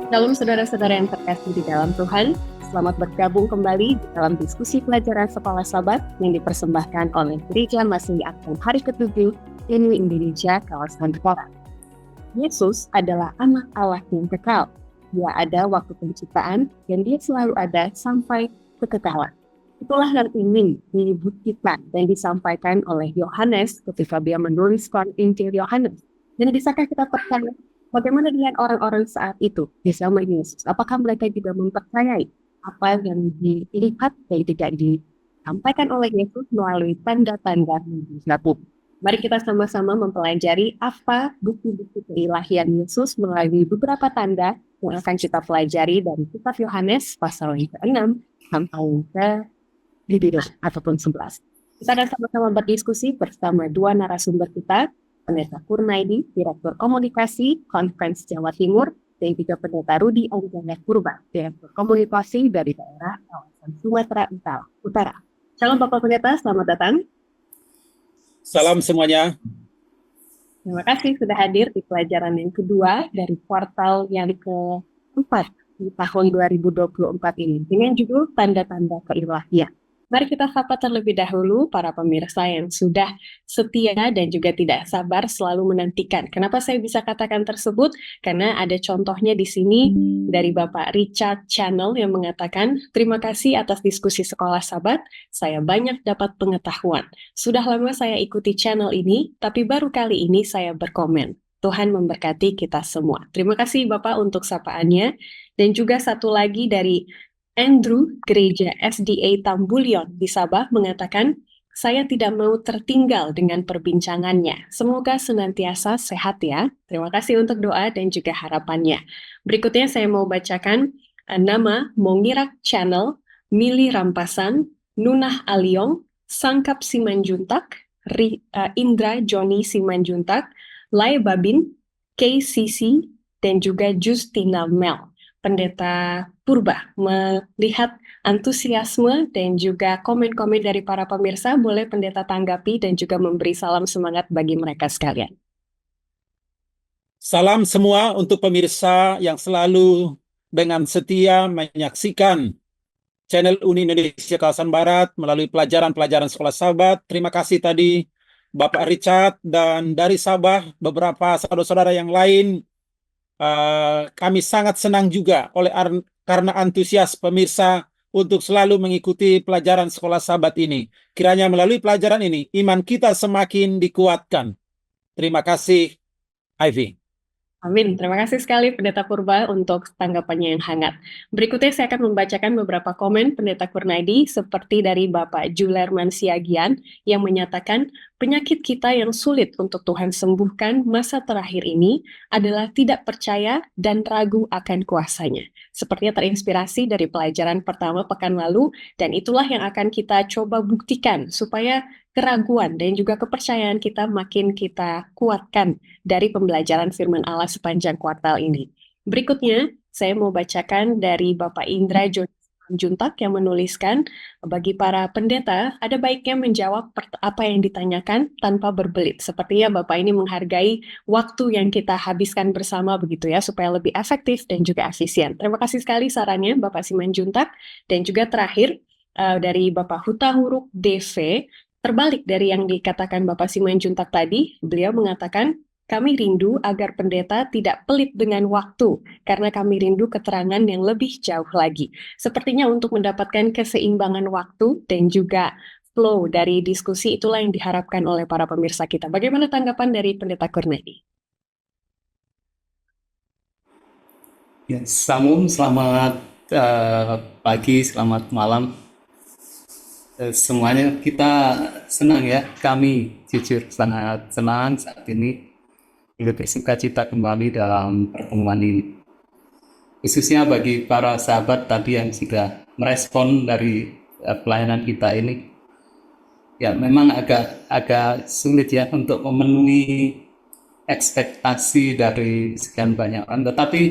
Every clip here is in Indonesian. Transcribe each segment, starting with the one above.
Shalom saudara-saudara yang terkasih di dalam Tuhan. Selamat bergabung kembali di dalam diskusi pelajaran Sekolah Sabat yang dipersembahkan oleh Gereja Masih Aktif Hari ke-7 Inuit Indonesia kawasan Kota. Yesus adalah anak Allah yang kekal. Dia ada waktu penciptaan dan dia selalu ada sampai kekekalan. Itulah yang ingin dibuktikan dan disampaikan oleh Yohanes ketika dia menuliskan Injil Yohanes. Dan bisakah kita percaya bagaimana dengan orang-orang saat itu di zaman Yesus? Apakah mereka juga mempercayai apa yang dilihat dan tidak disampaikan oleh Yesus melalui tanda-tanda mujizat? Mari kita sama-sama mempelajari apa bukti-bukti keilahian Yesus melalui beberapa tanda yang akan kita pelajari dari kitab Yohanes pasal yang ke-6 sampai ke-12 ataupun 11. Kita akan sama-sama berdiskusi bersama dua narasumber kita, Pendeta Kurnaidi, Direktur Komunikasi Conference Jawa Timur, dan juga Pendeta Rudi Anggana Purba, Direktur Komunikasi dari daerah kawasan Sumatera Utara. Shalom Bapak Pendeta, selamat datang. Salam semuanya. Terima kasih sudah hadir di pelajaran yang kedua dari kuartal yang keempat di tahun 2024 ini dengan judul Tanda-Tanda Keilahian. Mari kita sapa terlebih dahulu para pemirsa yang sudah setia dan juga tidak sabar selalu menantikan. Kenapa saya bisa katakan tersebut? Karena ada contohnya di sini dari Bapak Richard Channel yang mengatakan, terima kasih atas diskusi Sekolah Sabat, saya banyak dapat pengetahuan. Sudah lama saya ikuti channel ini, tapi baru kali ini saya berkomen. Tuhan memberkati kita semua. Terima kasih Bapak untuk sapaannya. Dan juga satu lagi dari Andrew, Gereja SDA Tambulion di Sabah mengatakan, saya tidak mau tertinggal dengan perbincangannya. Semoga senantiasa sehat ya. Terima kasih untuk doa dan juga harapannya. Berikutnya saya mau bacakan nama Mongirak Channel, Mili Rampasan, Nunah Aliong, Sangkap Simanjuntak, Indra Joni Simanjuntak, Lai Babin, KCC, dan juga Justina Mel. Pendeta Purba melihat antusiasme dan juga komen-komen dari para pemirsa, boleh pendeta tanggapi dan juga memberi salam semangat bagi mereka sekalian. Salam semua untuk pemirsa yang selalu dengan setia menyaksikan channel Uni Indonesia Kawasan Barat melalui pelajaran-pelajaran Sekolah Sabat. Terima kasih tadi Bapak Richard dan dari Sabah beberapa saudara-saudara yang lain. Kami sangat senang juga karena antusias pemirsa untuk selalu mengikuti pelajaran Sekolah Sabat ini. Kiranya melalui pelajaran ini, iman kita semakin dikuatkan. Terima kasih, Ivy. Amin. Terima kasih sekali Pendeta Purba untuk tanggapannya yang hangat. Berikutnya saya akan membacakan beberapa komen Pendeta Kurnaidi seperti dari Bapak Julerman Siagian yang menyatakan penyakit kita yang sulit untuk Tuhan sembuhkan masa terakhir ini adalah tidak percaya dan ragu akan kuasanya. Sepertinya terinspirasi dari pelajaran pertama pekan lalu dan itulah yang akan kita coba buktikan supaya keraguan dan juga kepercayaan kita makin kita kuatkan dari pembelajaran firman Allah sepanjang kuartal ini. Berikutnya, saya mau bacakan dari Bapak Indra Juntak yang menuliskan, bagi para pendeta, ada baiknya menjawab apa yang ditanyakan tanpa berbelit. Sepertinya Bapak ini menghargai waktu yang kita habiskan bersama begitu ya, supaya lebih efektif dan juga efisien. Terima kasih sekali sarannya Bapak Simanjuntak. Dan juga terakhir, dari Bapak Huta Huruf DV, terbalik dari yang dikatakan Bapak Simanjuntak tadi, beliau mengatakan, kami rindu agar pendeta tidak pelit dengan waktu, karena kami rindu keterangan yang lebih jauh lagi. Sepertinya untuk mendapatkan keseimbangan waktu dan juga flow dari diskusi itulah yang diharapkan oleh para pemirsa kita. Bagaimana tanggapan dari Pendeta Kurnaidi? Ya, selamat pagi, selamat malam. Semuanya kita senang ya, kami jujur sangat senang saat ini bersuka cita kembali dalam pertemuan ini. Khususnya bagi para sahabat tadi yang sudah merespon dari pelayanan kita ini. Ya memang agak sulit ya untuk memenuhi ekspektasi dari sekian banyak orang. Tetapi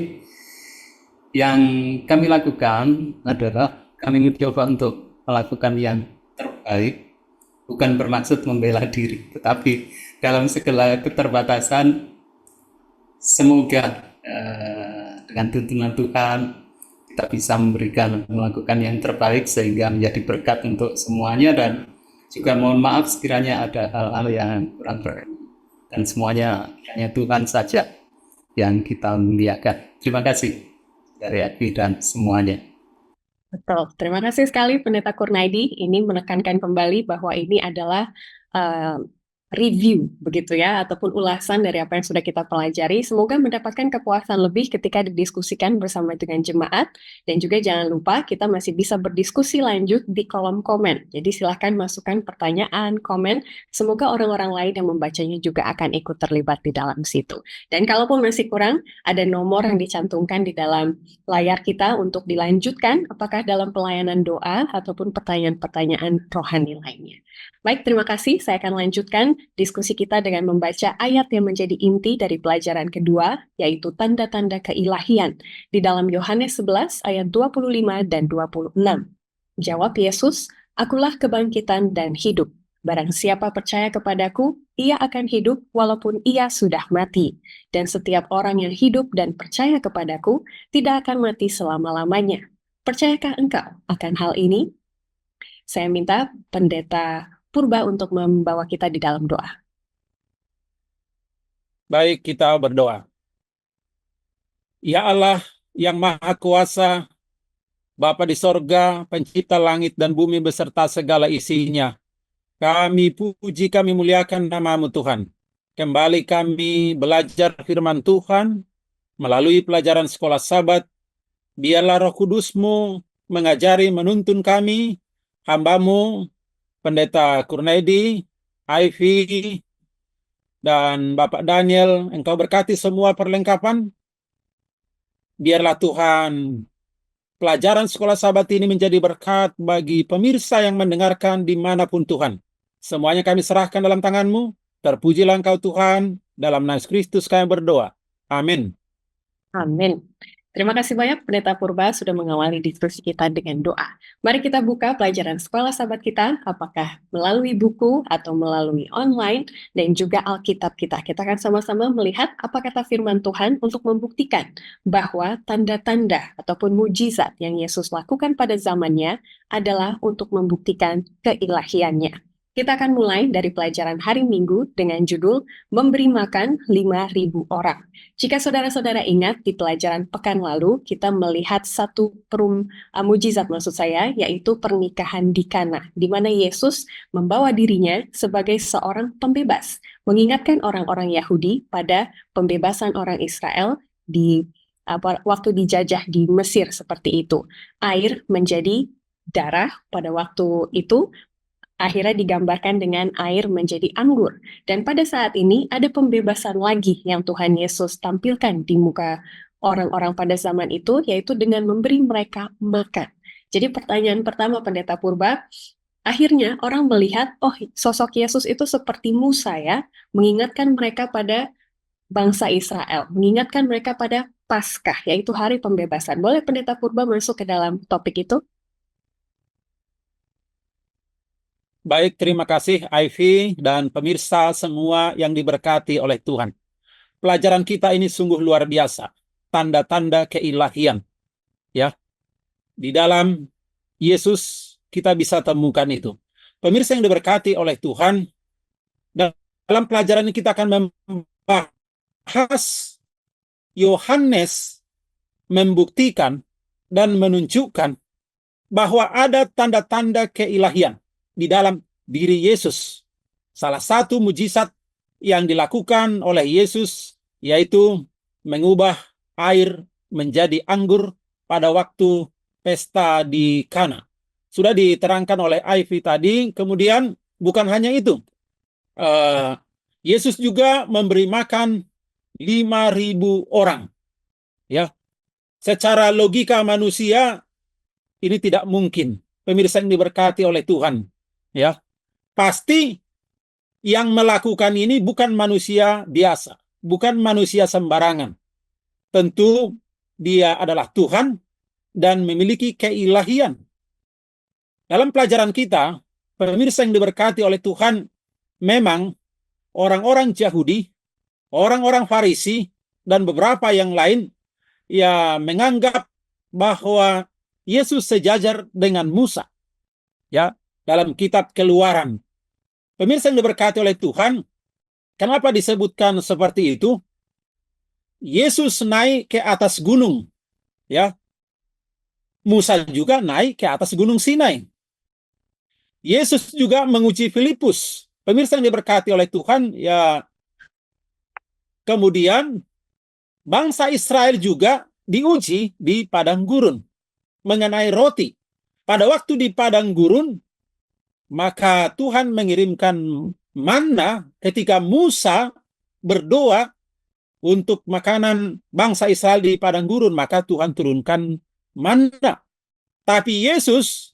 yang kami lakukan adalah kami mencoba untuk melakukan yang terbaik, bukan bermaksud membela diri, tetapi dalam segala keterbatasan semoga dengan tuntunan Tuhan, kita bisa melakukan yang terbaik sehingga menjadi berkat untuk semuanya, dan juga mohon maaf sekiranya ada hal-hal yang kurang berkenan, dan semuanya hanya Tuhan saja yang kita muliakan. Terima kasih dari Adwi dan semuanya. Betul. Terima kasih sekali Pendeta Kurnaidi. Ini menekankan kembali bahwa ini adalah eh, review begitu ya, ataupun ulasan dari apa yang sudah kita pelajari. Semoga mendapatkan kepuasan lebih ketika didiskusikan bersama dengan jemaat. Dan juga jangan lupa kita masih bisa berdiskusi lanjut di kolom komen. Jadi silahkan masukkan pertanyaan, komen. Semoga orang-orang lain yang membacanya juga akan ikut terlibat di dalam situ. Dan kalaupun masih kurang, ada nomor yang dicantumkan di dalam layar kita untuk dilanjutkan, apakah dalam pelayanan doa ataupun pertanyaan-pertanyaan rohani lainnya. Baik, terima kasih. Saya akan lanjutkan diskusi kita dengan membaca ayat yang menjadi inti dari pelajaran kedua, yaitu tanda-tanda keilahian, di dalam Yohanes 11 ayat 25 dan 26. Jawab Yesus, "Akulah kebangkitan dan hidup. Barang siapa percaya kepadaku, ia akan hidup walaupun ia sudah mati. Dan setiap orang yang hidup dan percaya kepadaku tidak akan mati selama-lamanya. Percayakah engkau akan hal ini?" Saya minta Pendeta Purba untuk membawa kita di dalam doa. Baik, kita berdoa. Ya Allah yang Maha Kuasa, Bapa di sorga, pencipta langit dan bumi beserta segala isinya, kami puji, kami muliakan nama-Mu Tuhan. Kembali kami belajar firman Tuhan melalui pelajaran sekolah Sabat. Biarlah Roh Kudus-Mu mengajari, menuntun kami, hamba-Mu, Pendeta Kurnaidi, Ivy, dan Bapak Daniel. Engkau berkati semua perlengkapan. Biarlah Tuhan, pelajaran sekolah Sabat ini menjadi berkat bagi pemirsa yang mendengarkan dimanapun Tuhan. Semuanya kami serahkan dalam tangan-Mu. Terpujilah Engkau Tuhan, dalam nama Kristus kami berdoa. Amin. Amin. Terima kasih banyak Pendeta Purba sudah mengawali diskusi kita dengan doa. Mari kita buka pelajaran sekolah Sabat kita, apakah melalui buku atau melalui online, dan juga Alkitab kita. Kita akan sama-sama melihat apa kata firman Tuhan untuk membuktikan bahwa tanda-tanda ataupun mujizat yang Yesus lakukan pada zamannya adalah untuk membuktikan keilahiannya. Kita akan mulai dari pelajaran hari Minggu dengan judul Memberi Makan 5.000 Orang. Jika saudara-saudara ingat, di pelajaran pekan lalu, kita melihat satu mujizat maksud saya, yaitu pernikahan di Kana, di mana Yesus membawa dirinya sebagai seorang pembebas, mengingatkan orang-orang Yahudi pada pembebasan orang Israel di waktu dijajah di Mesir seperti itu. Air menjadi darah pada waktu itu, akhirnya digambarkan dengan air menjadi anggur. Dan pada saat ini ada pembebasan lagi yang Tuhan Yesus tampilkan di muka orang-orang pada zaman itu, yaitu dengan memberi mereka makan. Jadi pertanyaan pertama Pendeta Purba, akhirnya orang melihat, oh sosok Yesus itu seperti Musa ya, mengingatkan mereka pada bangsa Israel, mengingatkan mereka pada Paskah, yaitu hari pembebasan. Boleh Pendeta Purba masuk ke dalam topik itu? Baik, terima kasih Ivy dan pemirsa semua yang diberkati oleh Tuhan. Pelajaran kita ini sungguh luar biasa. Tanda-tanda keilahian. Ya, di dalam Yesus kita bisa temukan itu. Pemirsa yang diberkati oleh Tuhan, dalam pelajaran ini kita akan membahas Yohanes membuktikan dan menunjukkan bahwa ada tanda-tanda keilahian di dalam diri Yesus. Salah satu mujizat yang dilakukan oleh Yesus yaitu mengubah air menjadi anggur pada waktu pesta di Kana. Sudah diterangkan oleh Ivy tadi. Kemudian bukan hanya itu, Yesus juga memberi makan 5.000 orang. Ya, secara logika manusia ini tidak mungkin. Pemirsa yang diberkati oleh Tuhan, ya, pasti yang melakukan ini bukan manusia biasa, bukan manusia sembarangan. Tentu dia adalah Tuhan dan memiliki keilahian. Dalam pelajaran kita, pemirsa yang diberkati oleh Tuhan, memang orang-orang Yahudi, orang-orang Farisi, dan beberapa yang lain ya menganggap bahwa Yesus sejajar dengan Musa, ya, dalam kitab Keluaran. Pemirsa yang diberkati oleh Tuhan, kenapa disebutkan seperti itu? Yesus naik ke atas gunung, ya. Musa juga naik ke atas gunung Sinai. Yesus juga menguji Filipus. Pemirsa yang diberkati oleh Tuhan, ya. Kemudian bangsa Israel juga diuji di padang gurun mengenai roti. Pada waktu di padang gurun, maka Tuhan mengirimkan manna ketika Musa berdoa untuk makanan bangsa Israel di padang gurun, maka Tuhan turunkan manna. Tapi Yesus,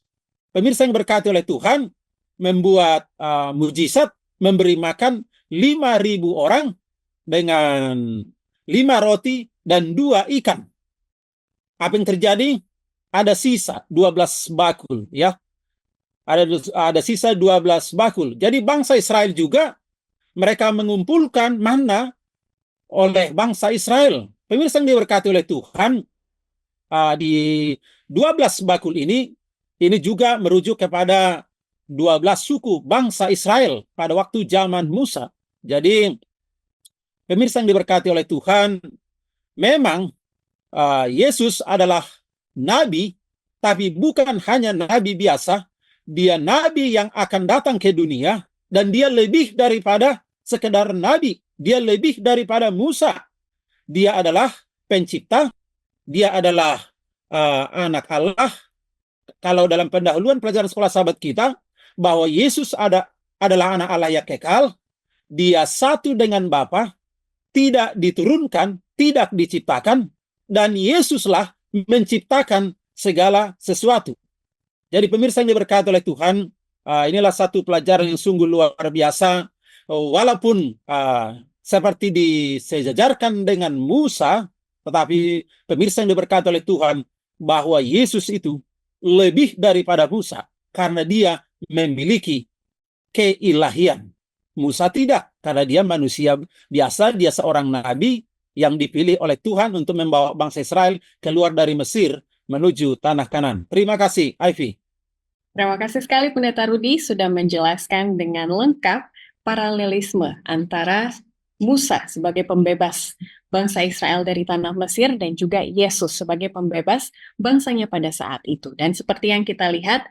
pemirsa yang berkati oleh Tuhan, membuat mujizat, memberi makan 5.000 orang dengan 5 roti dan 2 ikan. Apa yang terjadi? Ada sisa 12 bakul, ya. Ada sisa 12 bakul. Jadi bangsa Israel juga, mereka mengumpulkan manna oleh bangsa Israel. Pemirsa yang diberkati oleh Tuhan, di 12 bakul ini juga merujuk kepada 12 suku bangsa Israel pada waktu zaman Musa. Jadi pemirsa yang diberkati oleh Tuhan, memang Yesus adalah nabi, tapi bukan hanya nabi biasa, dia nabi yang akan datang ke dunia, dan dia lebih daripada sekedar nabi, dia lebih daripada Musa. Dia adalah pencipta, dia adalah anak Allah. Kalau dalam pendahuluan pelajaran sekolah sahabat kita, bahwa Yesus adalah anak Allah yang kekal, dia satu dengan Bapa, tidak diturunkan, tidak diciptakan, dan Yesuslah menciptakan segala sesuatu. Jadi pemirsa yang diberkati oleh Tuhan, inilah satu pelajaran yang sungguh luar biasa. Walaupun seperti disejajarkan dengan Musa, tetapi pemirsa yang diberkati oleh Tuhan, bahwa Yesus itu lebih daripada Musa, karena dia memiliki keilahian. Musa tidak, karena dia manusia biasa, dia seorang nabi yang dipilih oleh Tuhan untuk membawa bangsa Israel keluar dari Mesir menuju tanah Kanan. Terima kasih, Ivy. Terima kasih sekali Pendeta Rudi sudah menjelaskan dengan lengkap paralelisme antara Musa sebagai pembebas bangsa Israel dari tanah Mesir dan juga Yesus sebagai pembebas bangsanya pada saat itu. Dan seperti yang kita lihat,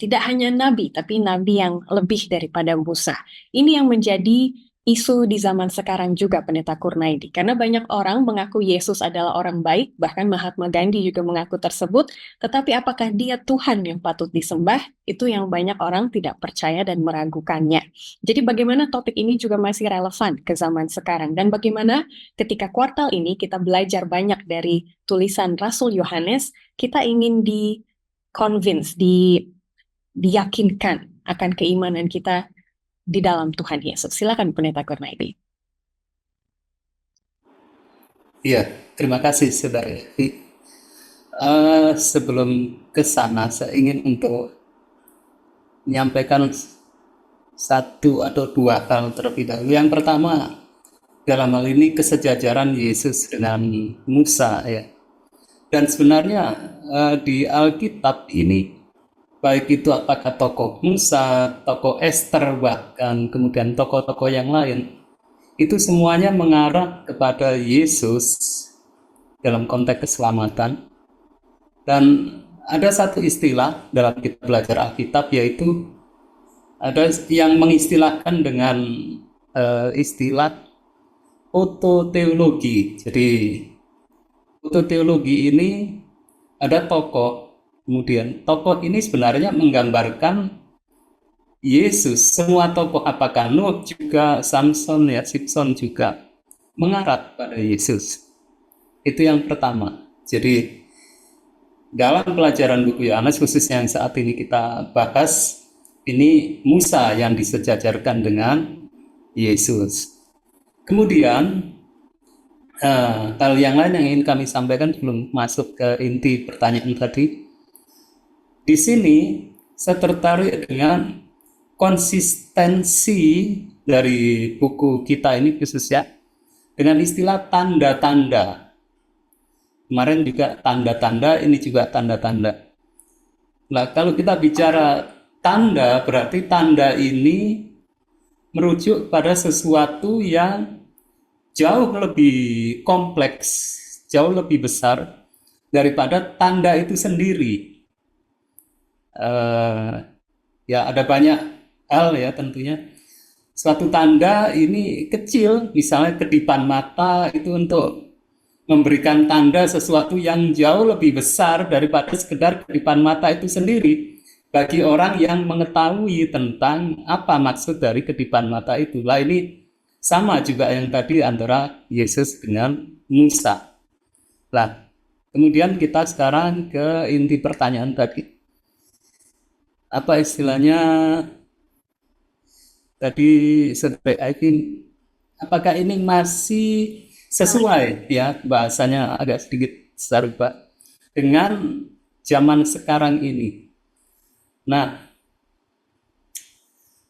tidak hanya nabi, tapi nabi yang lebih daripada Musa. Ini yang menjadi isu di zaman sekarang juga, Pendeta Kurnaidi. Karena banyak orang mengaku Yesus adalah orang baik, bahkan Mahatma Gandhi juga mengaku tersebut, tetapi apakah dia Tuhan yang patut disembah? Itu yang banyak orang tidak percaya dan meragukannya. Jadi bagaimana topik ini juga masih relevan ke zaman sekarang, dan bagaimana ketika kuartal ini kita belajar banyak dari tulisan Rasul Yohanes, kita ingin diyakinkan akan keimanan kita di dalam Tuhan Yesus. Silakan Pendeta Kurnaidi. Iya, terima kasih Saudara Evi. Sebelum ke sana, saya ingin untuk menyampaikan satu atau dua hal terlebih dahulu. Yang pertama, dalam hal ini kesejajaran Yesus dengan Musa, ya. Dan sebenarnya di Alkitab ini, baik itu apakah tokoh Musa, tokoh Esther, bahkan kemudian tokoh-tokoh yang lain, itu semuanya mengarah kepada Yesus dalam konteks keselamatan. Dan ada satu istilah dalam kita belajar Alkitab, yaitu ada yang mengistilahkan dengan istilah ototeologi. Jadi ototeologi ini ada tokoh, kemudian tokoh ini sebenarnya menggambarkan Yesus. Semua tokoh, apakah Nuh juga, Samson, ya, Simpson juga mengarah pada Yesus. Itu yang pertama. Jadi dalam pelajaran buku Yohanes, khususnya yang saat ini kita bahas, ini Musa yang disejajarkan dengan Yesus. Kemudian hal yang lain yang ingin kami sampaikan sebelum masuk ke inti pertanyaan tadi. Di sini saya tertarik dengan konsistensi dari buku kita ini, khususnya dengan istilah tanda-tanda. Kemarin juga tanda-tanda, ini juga tanda-tanda. Nah, kalau kita bicara tanda, berarti tanda ini merujuk pada sesuatu yang jauh lebih kompleks, jauh lebih besar daripada tanda itu sendiri. Ya, ada banyak hal ya tentunya. Suatu tanda ini kecil, misalnya kedipan mata itu untuk memberikan tanda sesuatu yang jauh lebih besar daripada sekedar kedipan mata itu sendiri bagi orang yang mengetahui tentang apa maksud dari kedipan mata itu. Lah ini sama juga yang tadi antara Yesus dengan Musa. Lah, kemudian kita sekarang ke inti pertanyaan tadi. Apa istilahnya tadi, Saudara Aikin, apakah ini masih sesuai ya, bahasanya agak sedikit serupa dengan zaman sekarang ini? Nah,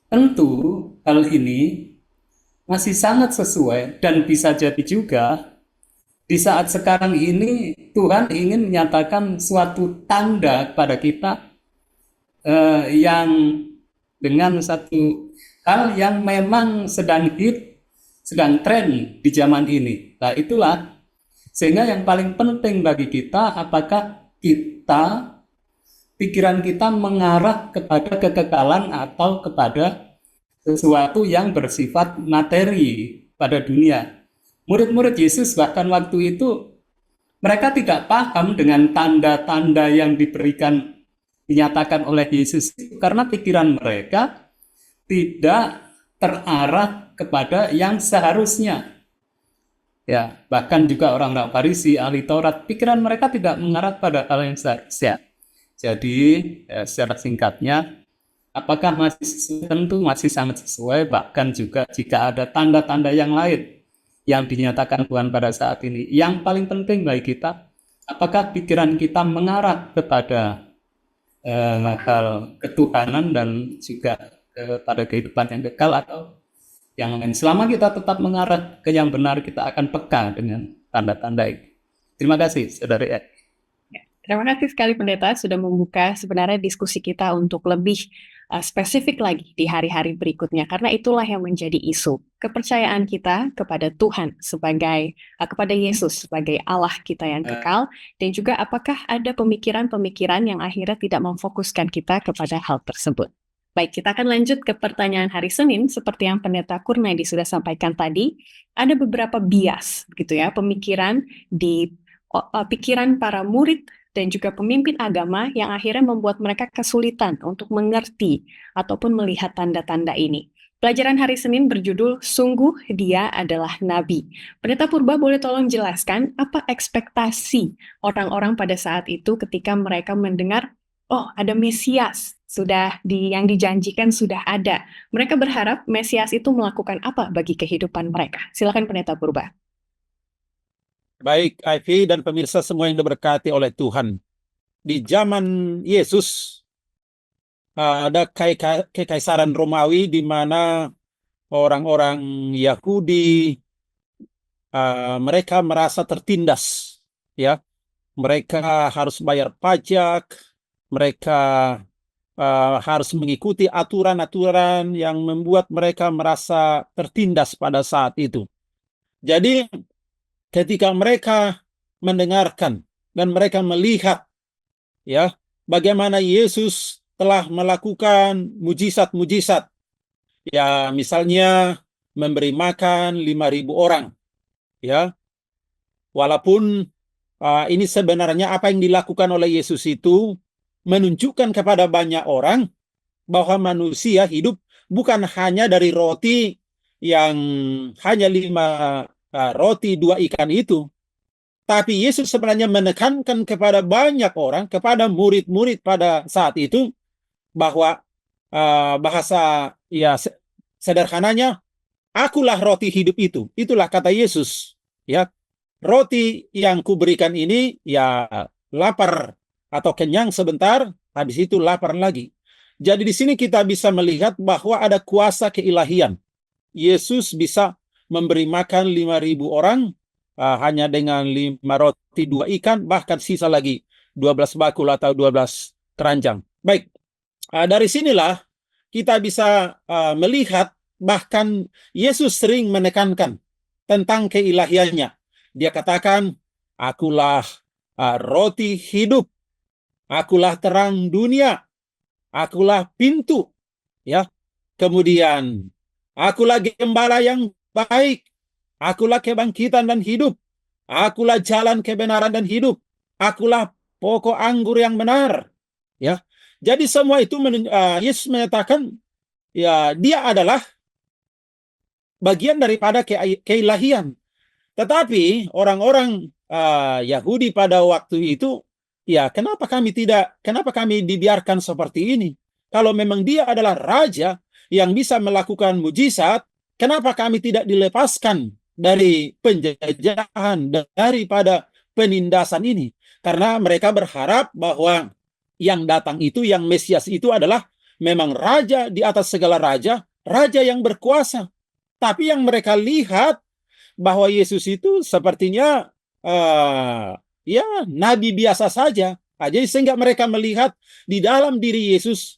tentu hal ini masih sangat sesuai dan bisa jadi juga di saat sekarang ini Tuhan ingin menyatakan suatu tanda kepada kita yang dengan satu hal yang memang sedang hit, sedang tren di zaman ini. Nah, itulah sehingga yang paling penting bagi kita, apakah pikiran kita mengarah kepada kekekalan atau kepada sesuatu yang bersifat materi pada dunia. Murid-murid Yesus bahkan waktu itu mereka tidak paham dengan tanda-tanda yang dinyatakan oleh Yesus karena pikiran mereka tidak terarah kepada yang seharusnya. Ya, bahkan juga orang-orang Farisi, ahli Taurat, pikiran mereka tidak mengarah pada hal yang seharusnya. Jadi, secara singkatnya, apakah masih sesuai? Tentu masih sangat sesuai, bahkan juga jika ada tanda-tanda yang lain yang dinyatakan Tuhan pada saat ini. Yang paling penting bagi kita, apakah pikiran kita mengarah kepada hal ketuhanan dan juga pada kehidupan yang kekal atau yang lain. Selama kita tetap mengarah ke yang benar, kita akan peka dengan tanda-tanda ini. Terima kasih, Saudara. Terima kasih sekali Pendeta sudah membuka sebenarnya diskusi kita untuk lebih spesifik lagi di hari-hari berikutnya, karena itulah yang menjadi isu kepercayaan kita kepada Tuhan sebagai kepada Yesus sebagai Allah kita yang kekal, dan juga apakah ada pemikiran-pemikiran yang akhirnya tidak memfokuskan kita kepada hal tersebut. Baik, kita akan lanjut ke pertanyaan hari Senin. Seperti yang Pendeta Kurnaidi sudah sampaikan tadi, ada beberapa bias gitu ya, pemikiran di pikiran para murid dan juga pemimpin agama yang akhirnya membuat mereka kesulitan untuk mengerti ataupun melihat tanda-tanda ini. Pelajaran hari Senin berjudul Sungguh Dia Adalah Nabi. Pendeta Purba boleh tolong jelaskan apa ekspektasi orang-orang pada saat itu ketika mereka mendengar, oh ada Mesias, yang dijanjikan sudah ada. Mereka berharap Mesias itu melakukan apa bagi kehidupan mereka. Silakan Pendeta Purba. Baik, Ivy dan pemirsa semua yang diberkati oleh Tuhan. Di zaman Yesus, ada kekaisaran Romawi di mana orang-orang Yahudi mereka merasa tertindas, ya. Mereka harus bayar pajak, mereka harus mengikuti aturan-aturan yang membuat mereka merasa tertindas pada saat itu. Jadi ketika mereka mendengarkan dan mereka melihat ya bagaimana Yesus telah melakukan mujizat-mujizat, ya misalnya memberi makan 5.000 orang, ya walaupun ini sebenarnya apa yang dilakukan oleh Yesus itu menunjukkan kepada banyak orang bahwa manusia hidup bukan hanya dari roti yang hanya 5 roti 2 ikan itu. Tapi Yesus sebenarnya menekankan kepada banyak orang, kepada murid-murid pada saat itu, bahwa bahasa ya sederhananya, akulah roti hidup itu. Itulah kata Yesus. Ya, roti yang kuberikan ini ya lapar atau kenyang sebentar, habis itu lapar lagi. Jadi di sini kita bisa melihat bahwa ada kuasa keilahian. Yesus bisa memberi makan 5.000 orang hanya dengan 5 roti 2 ikan, bahkan sisa lagi 12 bakul atau 12 keranjang. Baik, dari sinilah kita bisa melihat bahkan Yesus sering menekankan tentang keilahiannya. Dia katakan, akulah roti hidup, akulah terang dunia, akulah pintu, ya. Kemudian, akulah gembala yang baik, akulah kebangkitan dan hidup, akulah jalan kebenaran dan hidup, akulah pokok anggur yang benar, ya. Jadi semua itu Yesus menyatakan, ya, dia adalah bagian daripada keilahian. Tetapi orang-orang Yahudi pada waktu itu, ya, kenapa kami dibiarkan seperti ini? Kalau memang dia adalah raja yang bisa melakukan mujizat, kenapa kami tidak dilepaskan dari penjajahan, daripada penindasan ini? Karena mereka berharap bahwa yang datang itu, yang Mesias itu adalah memang raja di atas segala raja, raja yang berkuasa. Tapi yang mereka lihat bahwa Yesus itu sepertinya ya, nabi biasa saja. Jadi sehingga mereka melihat di dalam diri Yesus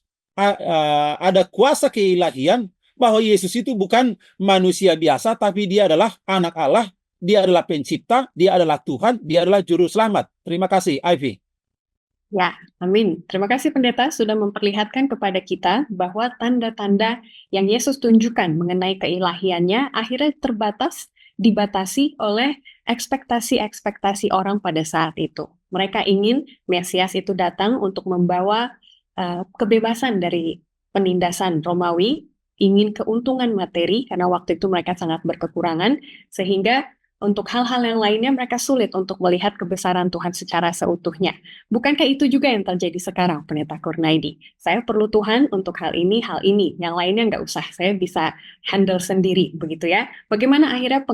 ada kuasa keilahian, bahwa Yesus itu bukan manusia biasa, tapi dia adalah anak Allah, dia adalah pencipta, dia adalah Tuhan, dia adalah juru selamat. Terima kasih, Ivy. Ya, amin. Terima kasih pendeta sudah memperlihatkan kepada kita bahwa tanda-tanda yang Yesus tunjukkan mengenai keilahiannya akhirnya dibatasi oleh ekspektasi-ekspektasi orang pada saat itu. Mereka ingin Mesias itu datang untuk membawa kebebasan dari penindasan Romawi, ingin keuntungan materi karena waktu itu mereka sangat berkekurangan, sehingga untuk hal-hal yang lainnya mereka sulit untuk melihat kebesaran Tuhan secara seutuhnya. Bukankah itu juga yang terjadi sekarang, Pendeta Kurnaidi? Saya perlu Tuhan untuk hal ini, yang lainnya nggak usah, saya bisa handle sendiri, begitu ya. Bagaimana akhirnya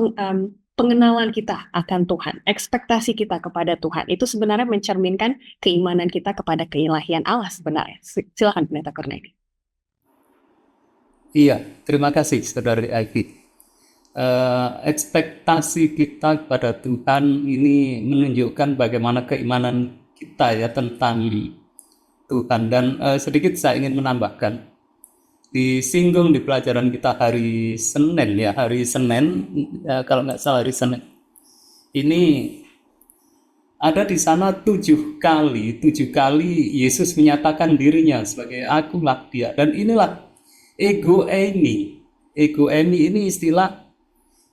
pengenalan kita akan Tuhan, ekspektasi kita kepada Tuhan, itu sebenarnya mencerminkan keimanan kita kepada keilahian Allah sebenarnya. Silakan Pendeta Kurnaidi. Iya, terima kasih Saudari Ivy. Ekspektasi kita kepada Tuhan ini menunjukkan bagaimana keimanan kita ya tentang Tuhan. Dan sedikit saya ingin menambahkan, disinggung di pelajaran kita hari Senin ya, kalau nggak salah hari Senin ini ada di sana 7 kali Yesus menyatakan dirinya sebagai akulah dia. Dan inilah ego eimi ini istilah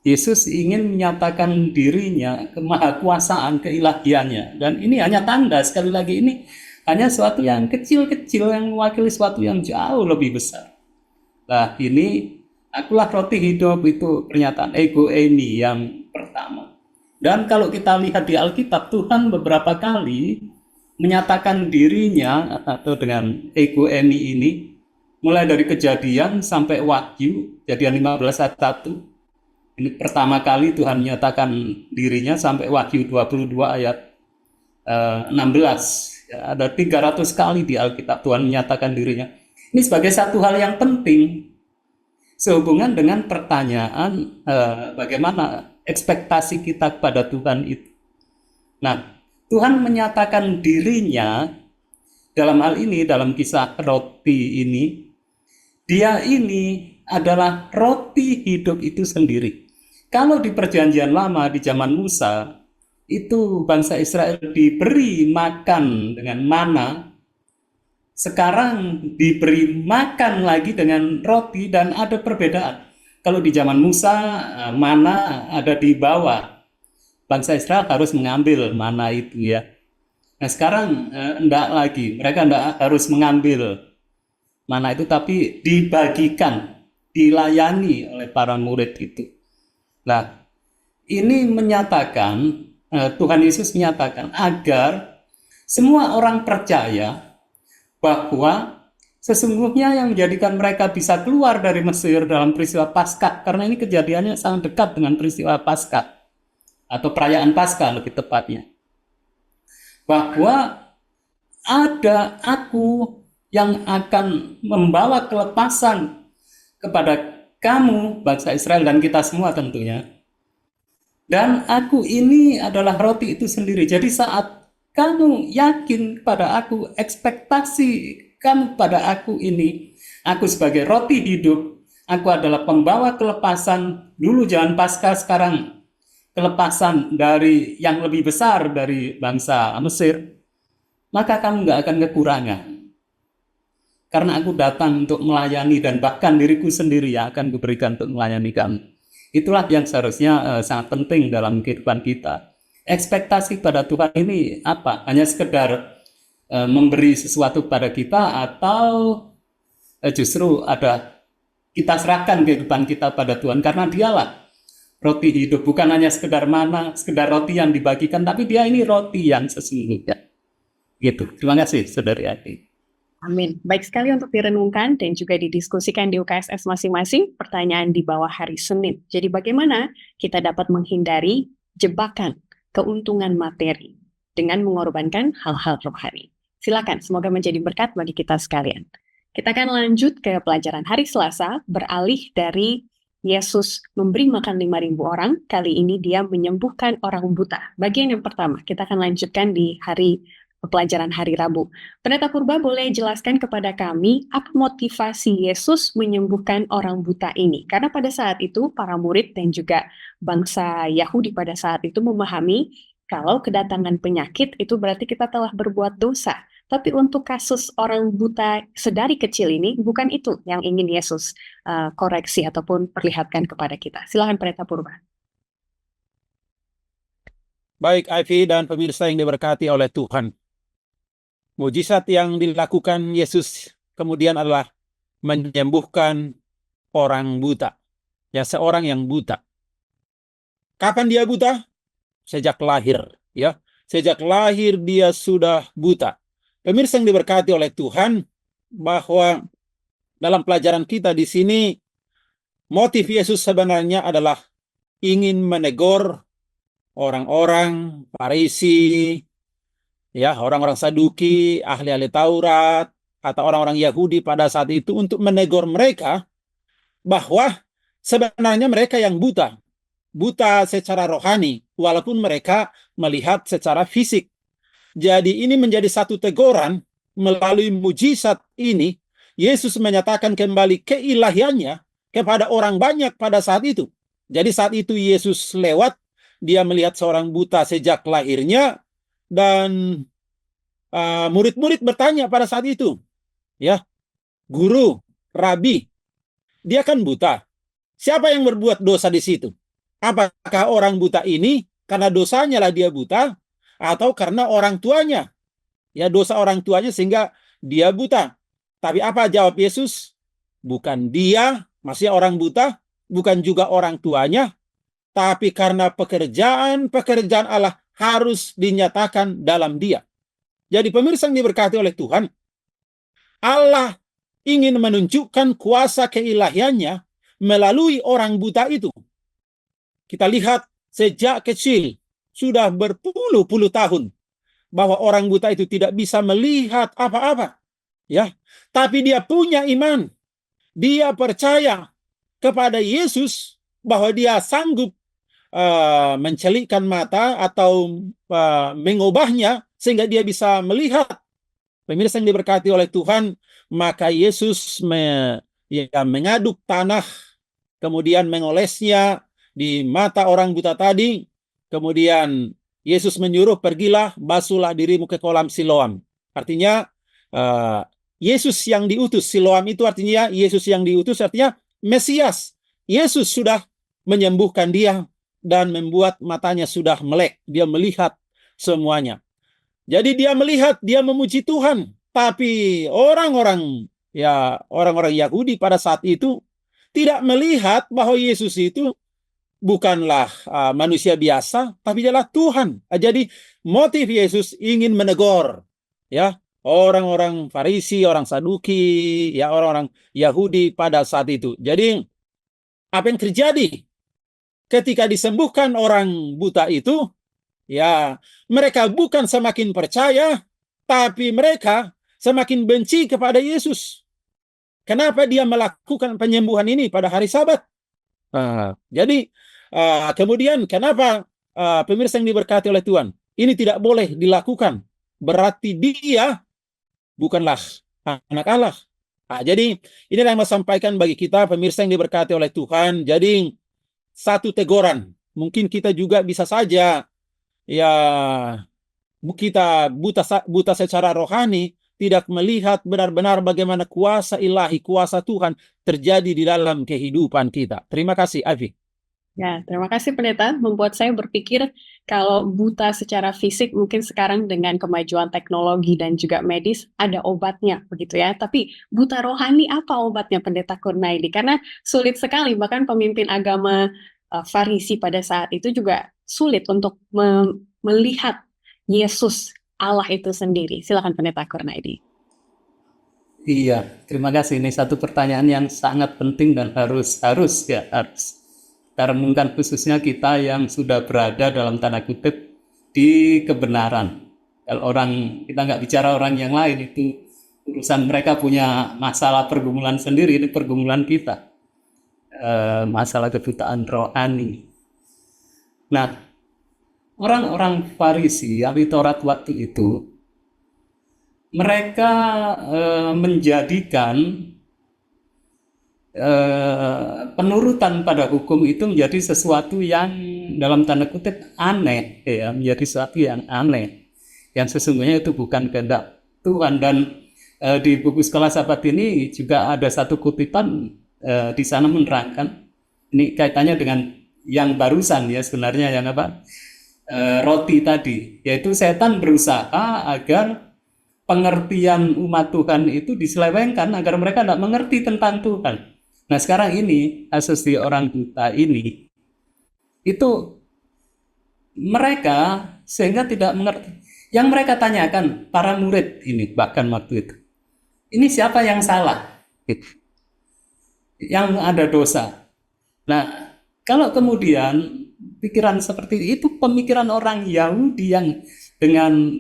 Yesus ingin menyatakan dirinya, kemahakuasaan, keilahiannya. Dan ini hanya tanda, sekali lagi ini hanya sesuatu yang kecil-kecil yang mewakili sesuatu yang jauh lebih besar. Nah, ini akulah roti hidup, itu pernyataan ego eimi yang pertama. Dan kalau kita lihat di Alkitab, Tuhan beberapa kali menyatakan dirinya atau dengan ego eimi ini, mulai dari Kejadian sampai Wahyu, Kejadian 15 ayat 1. Ini pertama kali Tuhan menyatakan dirinya sampai Wahyu 22 ayat 16. Ya, ada 300 kali di Alkitab Tuhan menyatakan dirinya. Ini sebagai satu hal yang penting sehubungan dengan pertanyaan bagaimana ekspektasi kita kepada Tuhan itu. Nah, Tuhan menyatakan dirinya dalam hal ini, dalam kisah roti ini, dia ini adalah roti hidup itu sendiri. Kalau di perjanjian lama di zaman Musa, itu bangsa Israel diberi makan dengan mana, sekarang diberi makan lagi dengan roti, dan ada perbedaan. Kalau di zaman Musa, mana ada di bawah, bangsa Israel harus mengambil mana itu ya. Nah sekarang enggak lagi, mereka enggak harus mengambil mana itu, tapi dibagikan, dilayani oleh para murid itu. Nah, ini menyatakan, Tuhan Yesus menyatakan agar semua orang percaya bahwa sesungguhnya yang menjadikan mereka bisa keluar dari Mesir dalam peristiwa Paskah, karena ini kejadiannya sangat dekat dengan peristiwa Paskah, atau perayaan Paskah lebih tepatnya, bahwa ada aku yang akan membawa kelepasan kepada kamu, bangsa Israel, dan kita semua tentunya. Dan aku ini adalah roti itu sendiri. Jadi saat kamu yakin pada aku, ekspektasi kamu pada aku ini, aku sebagai roti hidup, aku adalah pembawa kelepasan, dulu zaman Paskah, sekarang kelepasan dari yang lebih besar dari bangsa Mesir, maka kamu nggak akan kekurangan. Karena aku datang untuk melayani dan bahkan diriku sendiri yang akan kuberikan untuk melayani kamu. Itulah yang seharusnya sangat penting dalam kehidupan kita. Ekspektasi pada Tuhan ini apa? Hanya sekedar memberi sesuatu pada kita, atau justru ada kita serahkan kehidupan kita pada Tuhan, karena dialah roti hidup, bukan hanya sekedar mana, sekedar roti yang dibagikan, tapi dia ini roti yang sesungguhnya. Gitu. Terima kasih, Saudari Adi. Amin. Baik sekali untuk direnungkan dan juga didiskusikan di UKSS masing-masing, pertanyaan di bawah hari Senin. Jadi bagaimana kita dapat menghindari jebakan keuntungan materi dengan mengorbankan hal-hal rohani. Silakan, semoga menjadi berkat bagi kita sekalian. Kita akan lanjut ke pelajaran hari Selasa, beralih dari Yesus memberi makan 5.000 orang, kali ini dia menyembuhkan orang buta. Bagian yang pertama, kita akan lanjutkan di pelajaran hari Rabu. Pendeta Purba boleh jelaskan kepada kami apa motivasi Yesus menyembuhkan orang buta ini? Karena pada saat itu para murid dan juga bangsa Yahudi pada saat itu memahami kalau kedatangan penyakit itu berarti kita telah berbuat dosa. Tapi untuk kasus orang buta sedari kecil ini, bukan itu yang ingin Yesus koreksi ataupun perlihatkan kepada kita. Silakan Pendeta Purba. Baik, Ivy dan pemirsa yang diberkati oleh Tuhan. Mujizat yang dilakukan Yesus kemudian adalah menyembuhkan orang buta. Ya, seorang yang buta. Kapan dia buta? Sejak lahir. Ya, sejak lahir dia sudah buta. Pemirsa yang diberkati oleh Tuhan, bahwa dalam pelajaran kita di sini, motif Yesus sebenarnya adalah ingin menegur orang-orang Farisi, ya, orang-orang Saduki, ahli-ahli Taurat, atau orang-orang Yahudi pada saat itu, untuk menegur mereka bahwa sebenarnya mereka yang buta secara rohani, walaupun mereka melihat secara fisik. Jadi ini menjadi satu teguran. Melalui mujizat ini, Yesus menyatakan kembali keilahiannya kepada orang banyak pada saat itu. Jadi saat itu Yesus lewat, dia melihat seorang buta sejak lahirnya, dan murid-murid bertanya pada saat itu, ya, guru, rabi, dia kan buta. Siapa yang berbuat dosa di situ? Apakah orang buta ini karena dosanya lah dia buta, atau karena orang tuanya? Ya, dosa orang tuanya sehingga dia buta. Tapi apa jawab Yesus? Bukan dia, maksudnya orang buta, bukan juga orang tuanya, tapi karena pekerjaan Allah harus dinyatakan dalam dia. Jadi pemirsa yang diberkati oleh Tuhan, Allah ingin menunjukkan kuasa keilahiannya melalui orang buta itu. Kita lihat sejak kecil, sudah berpuluh-puluh tahun, bahwa orang buta itu tidak bisa melihat apa-apa. Ya, tapi dia punya iman. Dia percaya kepada Yesus bahwa dia sanggup mencelikkan mata atau mengubahnya sehingga dia bisa melihat. Pemirsa yang diberkati oleh Tuhan, maka Yesus mengaduk tanah, kemudian mengolesnya di mata orang buta tadi. Kemudian Yesus menyuruh, pergilah, basuhlah dirimu ke kolam Siloam. Artinya Yesus yang diutus. Siloam itu artinya Yesus yang diutus, artinya Mesias. Yesus sudah menyembuhkan dia dan membuat matanya sudah melek. Dia melihat semuanya. Jadi dia melihat, dia memuji Tuhan. Tapi orang-orang Yahudi pada saat itu tidak melihat bahwa Yesus itu bukanlah manusia biasa, tapi dia adalah Tuhan. Jadi motif Yesus ingin menegur, ya, orang-orang Farisi, orang Saduki, ya, orang-orang Yahudi pada saat itu. Jadi apa yang terjadi ketika disembuhkan orang buta itu? Ya, mereka bukan semakin percaya, tapi mereka semakin benci kepada Yesus. Kenapa dia melakukan penyembuhan ini pada hari Sabat? Jadi Kemudian kenapa pemirsa yang diberkati oleh Tuhan ini tidak boleh dilakukan? Berarti dia bukanlah anak Allah. Jadi inilah yang mau sampaikan bagi kita pemirsa yang diberkati oleh Tuhan. Jadi satu teguran, mungkin kita juga bisa saja ya kita buta secara rohani, tidak melihat benar-benar bagaimana kuasa ilahi, kuasa Tuhan terjadi di dalam kehidupan kita. Terima kasih, Avi. Ya, terima kasih Pendeta. Membuat saya berpikir kalau buta secara fisik mungkin sekarang dengan kemajuan teknologi dan juga medis ada obatnya begitu ya. Tapi buta rohani apa obatnya Pendeta Kurnaidi? Karena sulit sekali, bahkan pemimpin agama Farisi pada saat itu juga sulit untuk melihat Yesus Allah itu sendiri. Silakan Pendeta Kurnaidi. Iya, terima kasih. Ini satu pertanyaan yang sangat penting dan harus kita renungkan, khususnya kita yang sudah berada dalam tanda kutip di kebenaran. Kalau kita nggak bicara orang yang lain, itu urusan mereka punya masalah pergumulan sendiri, ini pergumulan kita. Masalah kebutaan rohani. Nah, orang-orang Farisi, ahli Taurat waktu itu, mereka menjadikan penurutan pada hukum itu menjadi sesuatu yang dalam tanda kutip aneh, ya, menjadi sesuatu yang aneh, yang sesungguhnya itu bukan kehendak Tuhan. Dan di buku Sekolah Sabat ini juga ada satu kutipan di sana menerangkan, ini kaitannya dengan yang barusan ya, sebenarnya yang apa, roti tadi, yaitu setan berusaha agar pengertian umat Tuhan itu diselewengkan agar mereka tidak mengerti tentang Tuhan. Nah sekarang ini kasus di orang buta ini, itu mereka sehingga tidak mengerti. Yang mereka tanyakan para murid ini bahkan waktu itu, ini siapa yang salah? Yang ada dosa. Nah kalau kemudian pikiran seperti itu pemikiran orang Yahudi yang dengan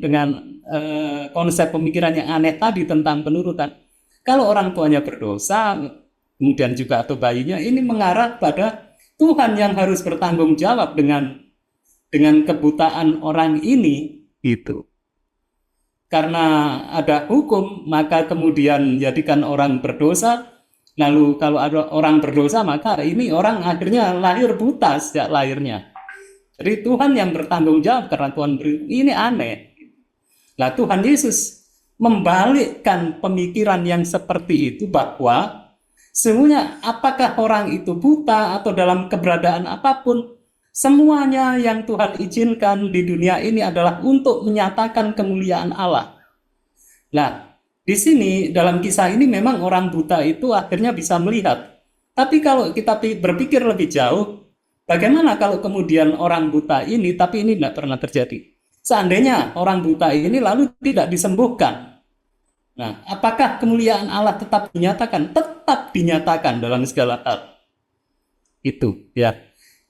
konsep pemikiran yang aneh tadi tentang penurutan. Kalau orang tuanya berdosa, kemudian juga atau bayinya, ini mengarah pada Tuhan yang harus bertanggung jawab dengan kebutaan orang ini, gitu. Karena ada hukum, maka kemudian jadikan orang berdosa. Lalu kalau ada orang berdosa, maka ini orang akhirnya lahir buta sejak lahirnya. Jadi Tuhan yang bertanggung jawab karena Tuhan ini aneh. Nah Tuhan Yesus membalikkan pemikiran yang seperti itu, bahwa semuanya apakah orang itu buta atau dalam keberadaan apapun, semuanya yang Tuhan izinkan di dunia ini adalah untuk menyatakan kemuliaan Allah. Nah, di sini dalam kisah ini memang orang buta itu akhirnya bisa melihat. Tapi kalau kita berpikir lebih jauh, bagaimana kalau kemudian orang buta ini, tapi ini tidak pernah terjadi. Seandainya orang buta ini lalu tidak disembuhkan, nah, apakah kemuliaan Allah tetap dinyatakan? Tetap dinyatakan dalam segala hal. Itu ya.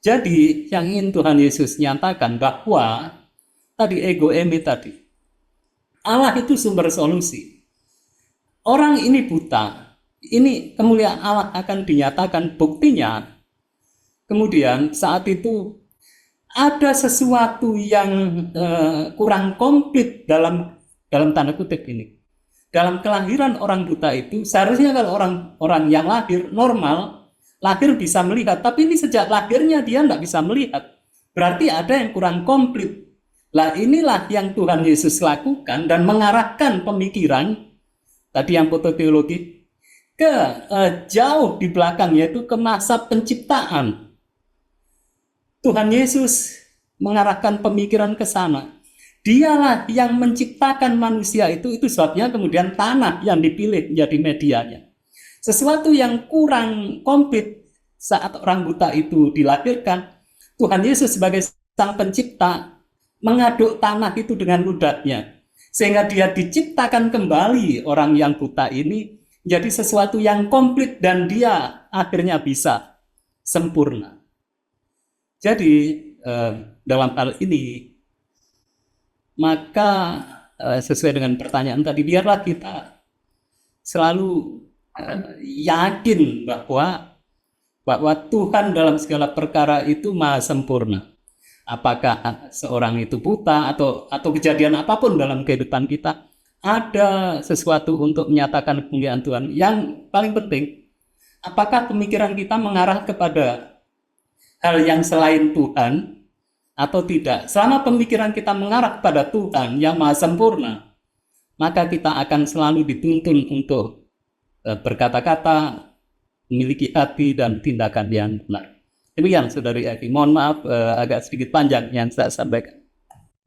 Jadi yang ingin Tuhan Yesus nyatakan bahwa tadi ego emi tadi, Allah itu sumber solusi. Orang ini buta, ini kemuliaan Allah akan dinyatakan. Buktinya kemudian saat itu ada sesuatu yang kurang komplit dalam tanda kutip ini. Dalam kelahiran orang buta itu, seharusnya kalau orang yang lahir normal, lahir bisa melihat, tapi ini sejak lahirnya dia tidak bisa melihat. Berarti ada yang kurang komplit. Lah inilah yang Tuhan Yesus lakukan dan mengarahkan pemikiran tadi yang fototeologi ke jauh di belakang, yaitu ke masa penciptaan. Tuhan Yesus mengarahkan pemikiran ke sana. Dialah yang menciptakan manusia itu sebabnya kemudian tanah yang dipilih menjadi medianya. Sesuatu yang kurang komplit saat orang buta itu dilahirkan, Tuhan Yesus sebagai sang pencipta mengaduk tanah itu dengan ludahnya, sehingga dia diciptakan kembali orang yang buta ini menjadi sesuatu yang komplit dan dia akhirnya bisa sempurna. Jadi dalam hal ini, maka sesuai dengan pertanyaan tadi, biarlah kita selalu yakin bahwa bahwa Tuhan dalam segala perkara itu maha sempurna. Apakah seorang itu buta atau kejadian apapun dalam kehidupan kita, ada sesuatu untuk menyatakan kemuliaan Tuhan. Yang paling penting, apakah pemikiran kita mengarah kepada hal yang selain Tuhan atau tidak? Selama pemikiran kita mengarah kepada Tuhan yang maha sempurna, maka kita akan selalu dituntun untuk berkata-kata, memiliki hati dan tindakan yang benar. Demikian Saudari Evi, mohon maaf agak sedikit panjang yang saya sampaikan.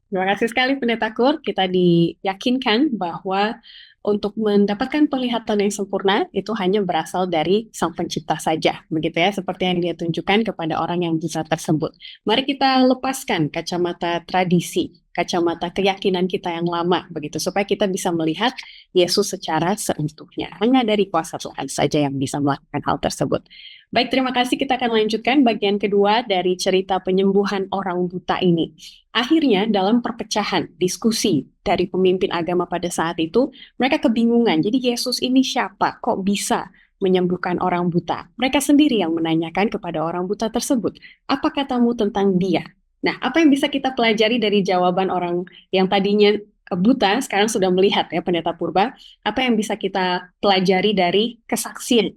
Terima kasih sekali Pendeta Kur. Kita diyakinkan bahwa untuk mendapatkan penglihatan yang sempurna itu hanya berasal dari Sang Pencipta saja, begitu ya, seperti yang dia tunjukkan kepada orang yang bisa tersebut. Mari kita lepaskan kacamata tradisi, kacamata keyakinan kita yang lama, begitu, supaya kita bisa melihat Yesus secara seutuhnya. Hanya dari kuasa Tuhan saja yang bisa melakukan hal tersebut. Baik, terima kasih. Kita akan lanjutkan bagian kedua dari cerita penyembuhan orang buta ini. Akhirnya dalam perpecahan, diskusi dari pemimpin agama pada saat itu, mereka kebingungan. Jadi Yesus ini siapa? Kok bisa menyembuhkan orang buta? Mereka sendiri yang menanyakan kepada orang buta tersebut, apa katamu tentang dia? Nah, apa yang bisa kita pelajari dari jawaban orang yang tadinya buta, sekarang sudah melihat ya Pendeta Purba? Apa yang bisa kita pelajari dari kesaksian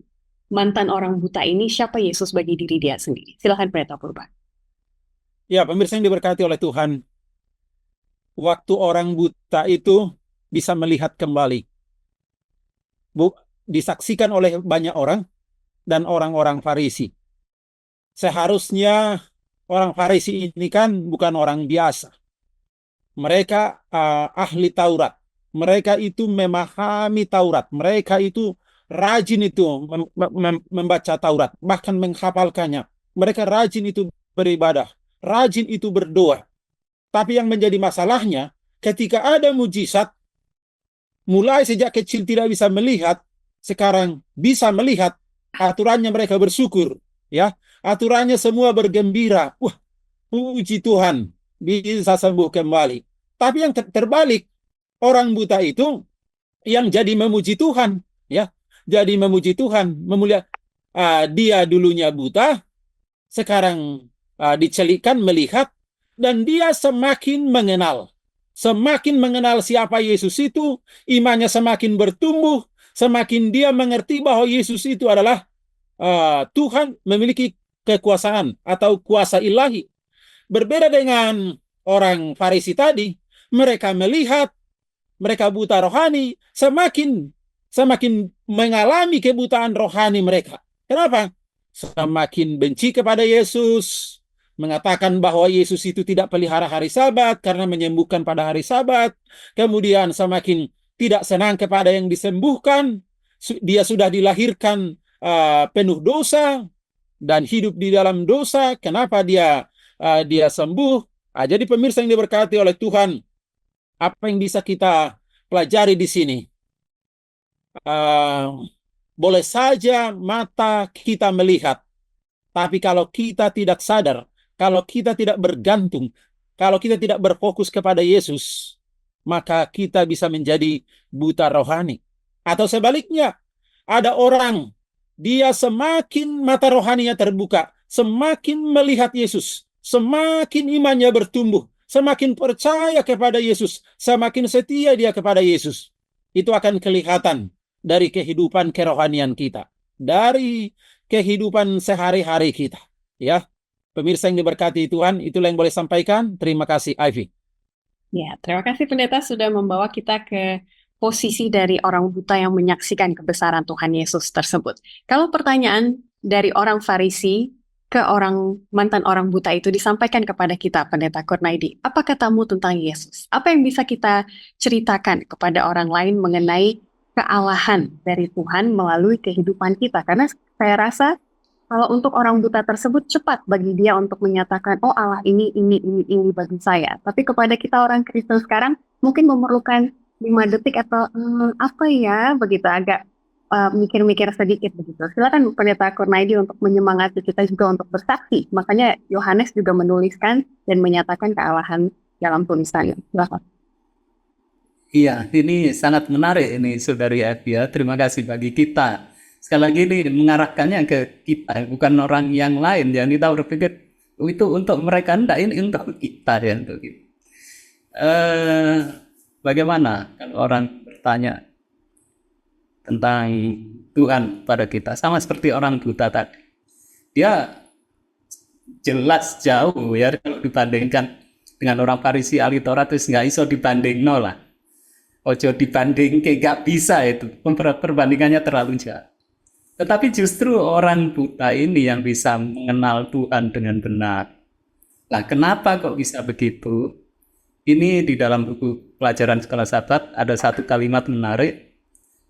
mantan orang buta ini, siapa Yesus bagi diri dia sendiri? Silakan Pendeta Purba. Ya, pemirsa yang diberkati oleh Tuhan, waktu orang buta itu bisa melihat kembali, disaksikan oleh banyak orang dan orang-orang Farisi. Seharusnya orang Farisi ini kan bukan orang biasa. Mereka ahli Taurat. Mereka itu memahami Taurat. Mereka itu rajin itu membaca Taurat, bahkan menghafalkannya. Mereka rajin itu beribadah, rajin itu berdoa. Tapi yang menjadi masalahnya, ketika ada mujizat, mulai sejak kecil tidak bisa melihat, sekarang bisa melihat, aturannya mereka bersyukur, ya. Aturannya semua bergembira. Wah, puji Tuhan, bisa sembuh kembali. Tapi yang terbalik, orang buta itu yang jadi memuji Tuhan, ya. Jadi memuji Tuhan, dia dulunya buta, sekarang dicelikkan melihat, dan dia semakin mengenal siapa Yesus itu, imannya semakin bertumbuh, semakin dia mengerti bahwa Yesus itu adalah Tuhan, memiliki kekuasaan atau kuasa ilahi. Berbeda dengan orang Farisi tadi, mereka melihat, mereka buta rohani, semakin mengalami kebutaan rohani mereka. Kenapa? Semakin benci kepada Yesus, mengatakan bahwa Yesus itu tidak pelihara hari Sabat karena menyembuhkan pada hari Sabat. Kemudian semakin tidak senang kepada yang disembuhkan. Dia sudah dilahirkan penuh dosa dan hidup di dalam dosa. Kenapa dia sembuh? Jadi pemirsa yang diberkati oleh Tuhan, apa yang bisa kita pelajari di sini? Boleh saja mata kita melihat, tapi kalau kita tidak sadar, kalau kita tidak bergantung, kalau kita tidak berfokus kepada Yesus, maka kita bisa menjadi buta rohani. Atau sebaliknya, ada orang, dia semakin mata rohaninya terbuka, semakin melihat Yesus, semakin imannya bertumbuh, semakin percaya kepada Yesus, semakin setia dia kepada Yesus. Itu akan kelihatan dari kehidupan kerohanian kita, dari kehidupan sehari-hari kita. Ya, pemirsa yang diberkati Tuhan, itulah yang boleh sampaikan. Terima kasih, Ivy. Ya, terima kasih Pendeta sudah membawa kita ke posisi dari orang buta yang menyaksikan kebesaran Tuhan Yesus tersebut. Kalau pertanyaan dari orang Farisi ke mantan orang buta itu disampaikan kepada kita, Pendeta Kurnaidi, apa katamu tentang Yesus? Apa yang bisa kita ceritakan kepada orang lain mengenai kealahan dari Tuhan melalui kehidupan kita? Karena saya rasa kalau untuk orang buta tersebut cepat bagi dia untuk menyatakan, oh Allah ini bagi saya. Tapi kepada kita orang Kristen sekarang mungkin memerlukan 5 detik atau apa ya, begitu agak mikir-mikir sedikit begitu. Silakan Pendeta Kurnaidi untuk menyemangati kita juga untuk bersaksi. Makanya Yohanes juga menuliskan dan menyatakan kealahan dalam tulisannya. Silakan. Iya, ini sangat menarik ini Saudari Evia. Terima kasih bagi kita sekali lagi ini mengarahkannya ke kita, bukan orang yang lain. Yang kita berpikir itu untuk mereka, enggak, ini untuk kita ya, untuk kita. Bagaimana kalau orang bertanya tentang Tuhan pada kita, sama seperti orang buta tadi, dia jelas jauh ya kalau dibandingkan dengan orang Farisi ahli Taurat, terus nggak iso dibanding lah. Ojo dibanding kayak gak bisa, itu perbandingannya terlalu jauh. Tetapi justru orang buta ini yang bisa mengenal Tuhan dengan benar. Nah, kenapa kok bisa begitu? Ini di dalam buku pelajaran sekolah Sabat ada satu kalimat menarik,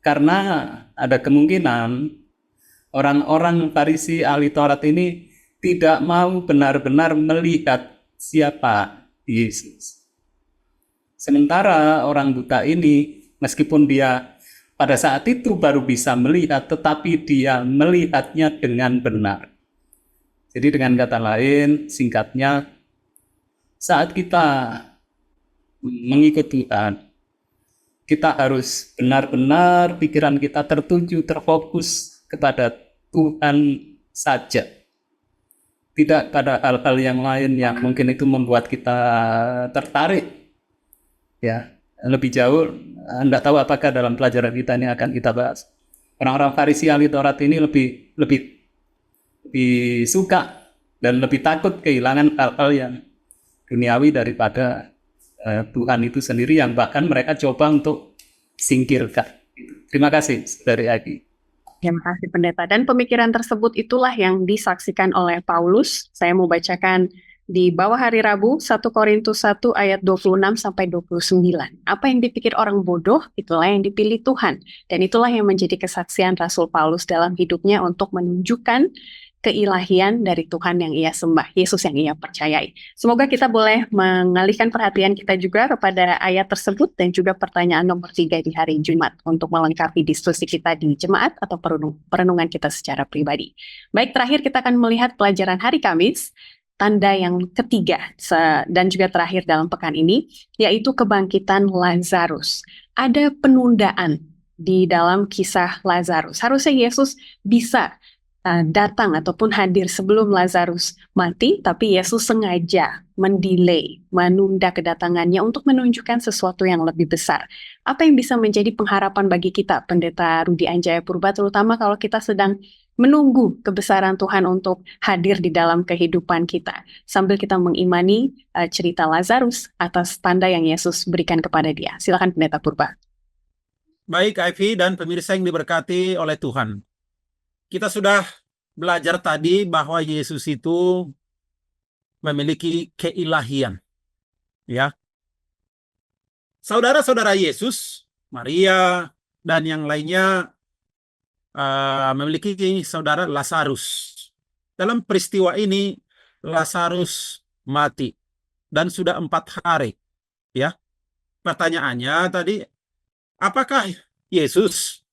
karena ada kemungkinan orang-orang Farisi ahli Taurat ini tidak mau benar-benar melihat siapa Yesus. Sementara orang buta ini, meskipun dia pada saat itu baru bisa melihat, tetapi dia melihatnya dengan benar. Jadi dengan kata lain, singkatnya, saat kita mengikut Tuhan, kita harus benar-benar pikiran kita tertuju, terfokus kepada Tuhan saja. Tidak pada hal-hal yang lain yang mungkin itu membuat kita tertarik. Ya, lebih jauh, Anda tahu apakah dalam pelajaran kita ini akan kita bahas. Orang-orang Farisi ahli Taurat ini lebih suka dan lebih takut kehilangan hal-hal yang duniawi daripada Tuhan itu sendiri, yang bahkan mereka coba untuk singkirkan. Terima kasih, Saudari Agi. Terima kasih Pendeta. Dan pemikiran tersebut itulah yang disaksikan oleh Paulus. Saya mau bacakan di bawah hari Rabu, 1 Korintus 1 ayat 26 sampai 29. Apa yang dipikir orang bodoh, itulah yang dipilih Tuhan. Dan itulah yang menjadi kesaksian Rasul Paulus dalam hidupnya untuk menunjukkan keilahian dari Tuhan yang ia sembah, Yesus yang ia percayai. Semoga kita boleh mengalihkan perhatian kita juga kepada ayat tersebut dan juga pertanyaan nomor 3 di hari Jumat untuk melengkapi diskusi kita di jemaat atau perenungan kita secara pribadi. Baik, terakhir kita akan melihat pelajaran hari Kamis, tanda yang ketiga dan juga terakhir dalam pekan ini, yaitu kebangkitan Lazarus. Ada penundaan di dalam kisah Lazarus. Harusnya Yesus bisa datang ataupun hadir sebelum Lazarus mati, tapi Yesus sengaja mendelay, menunda kedatangannya untuk menunjukkan sesuatu yang lebih besar. Apa yang bisa menjadi pengharapan bagi kita, Pendeta Rudi Anjaya Purba, terutama kalau kita sedang menunggu kebesaran Tuhan untuk hadir di dalam kehidupan kita, sambil kita mengimani cerita Lazarus atas tanda yang Yesus berikan kepada dia. Silakan Pendeta Purba. Baik, Ivy dan pemirsa yang diberkati oleh Tuhan. Kita sudah belajar tadi bahwa Yesus itu memiliki keilahian. Ya. Saudara-saudara Yesus, Maria, dan yang lainnya memiliki saudara Lazarus. Dalam peristiwa ini, Lazarus mati dan sudah 4 hari. Ya. Pertanyaannya tadi, apakah Yesus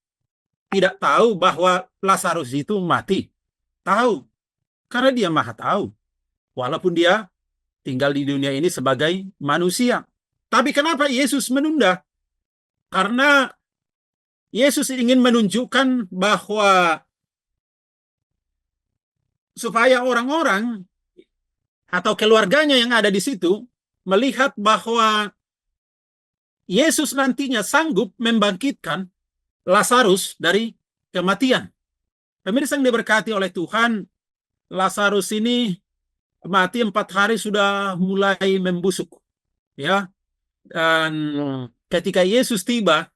tidak tahu bahwa Lazarus itu mati? Tahu, karena dia maha tahu. Walaupun dia tinggal di dunia ini sebagai manusia. Tapi kenapa Yesus menunda? Karena Yesus ingin menunjukkan bahwa supaya orang-orang atau keluarganya yang ada di situ melihat bahwa Yesus nantinya sanggup membangkitkan Lazarus dari kematian. Pemirsa yang diberkati oleh Tuhan, Lazarus ini mati 4 hari sudah mulai membusuk. Ya. Dan ketika Yesus tiba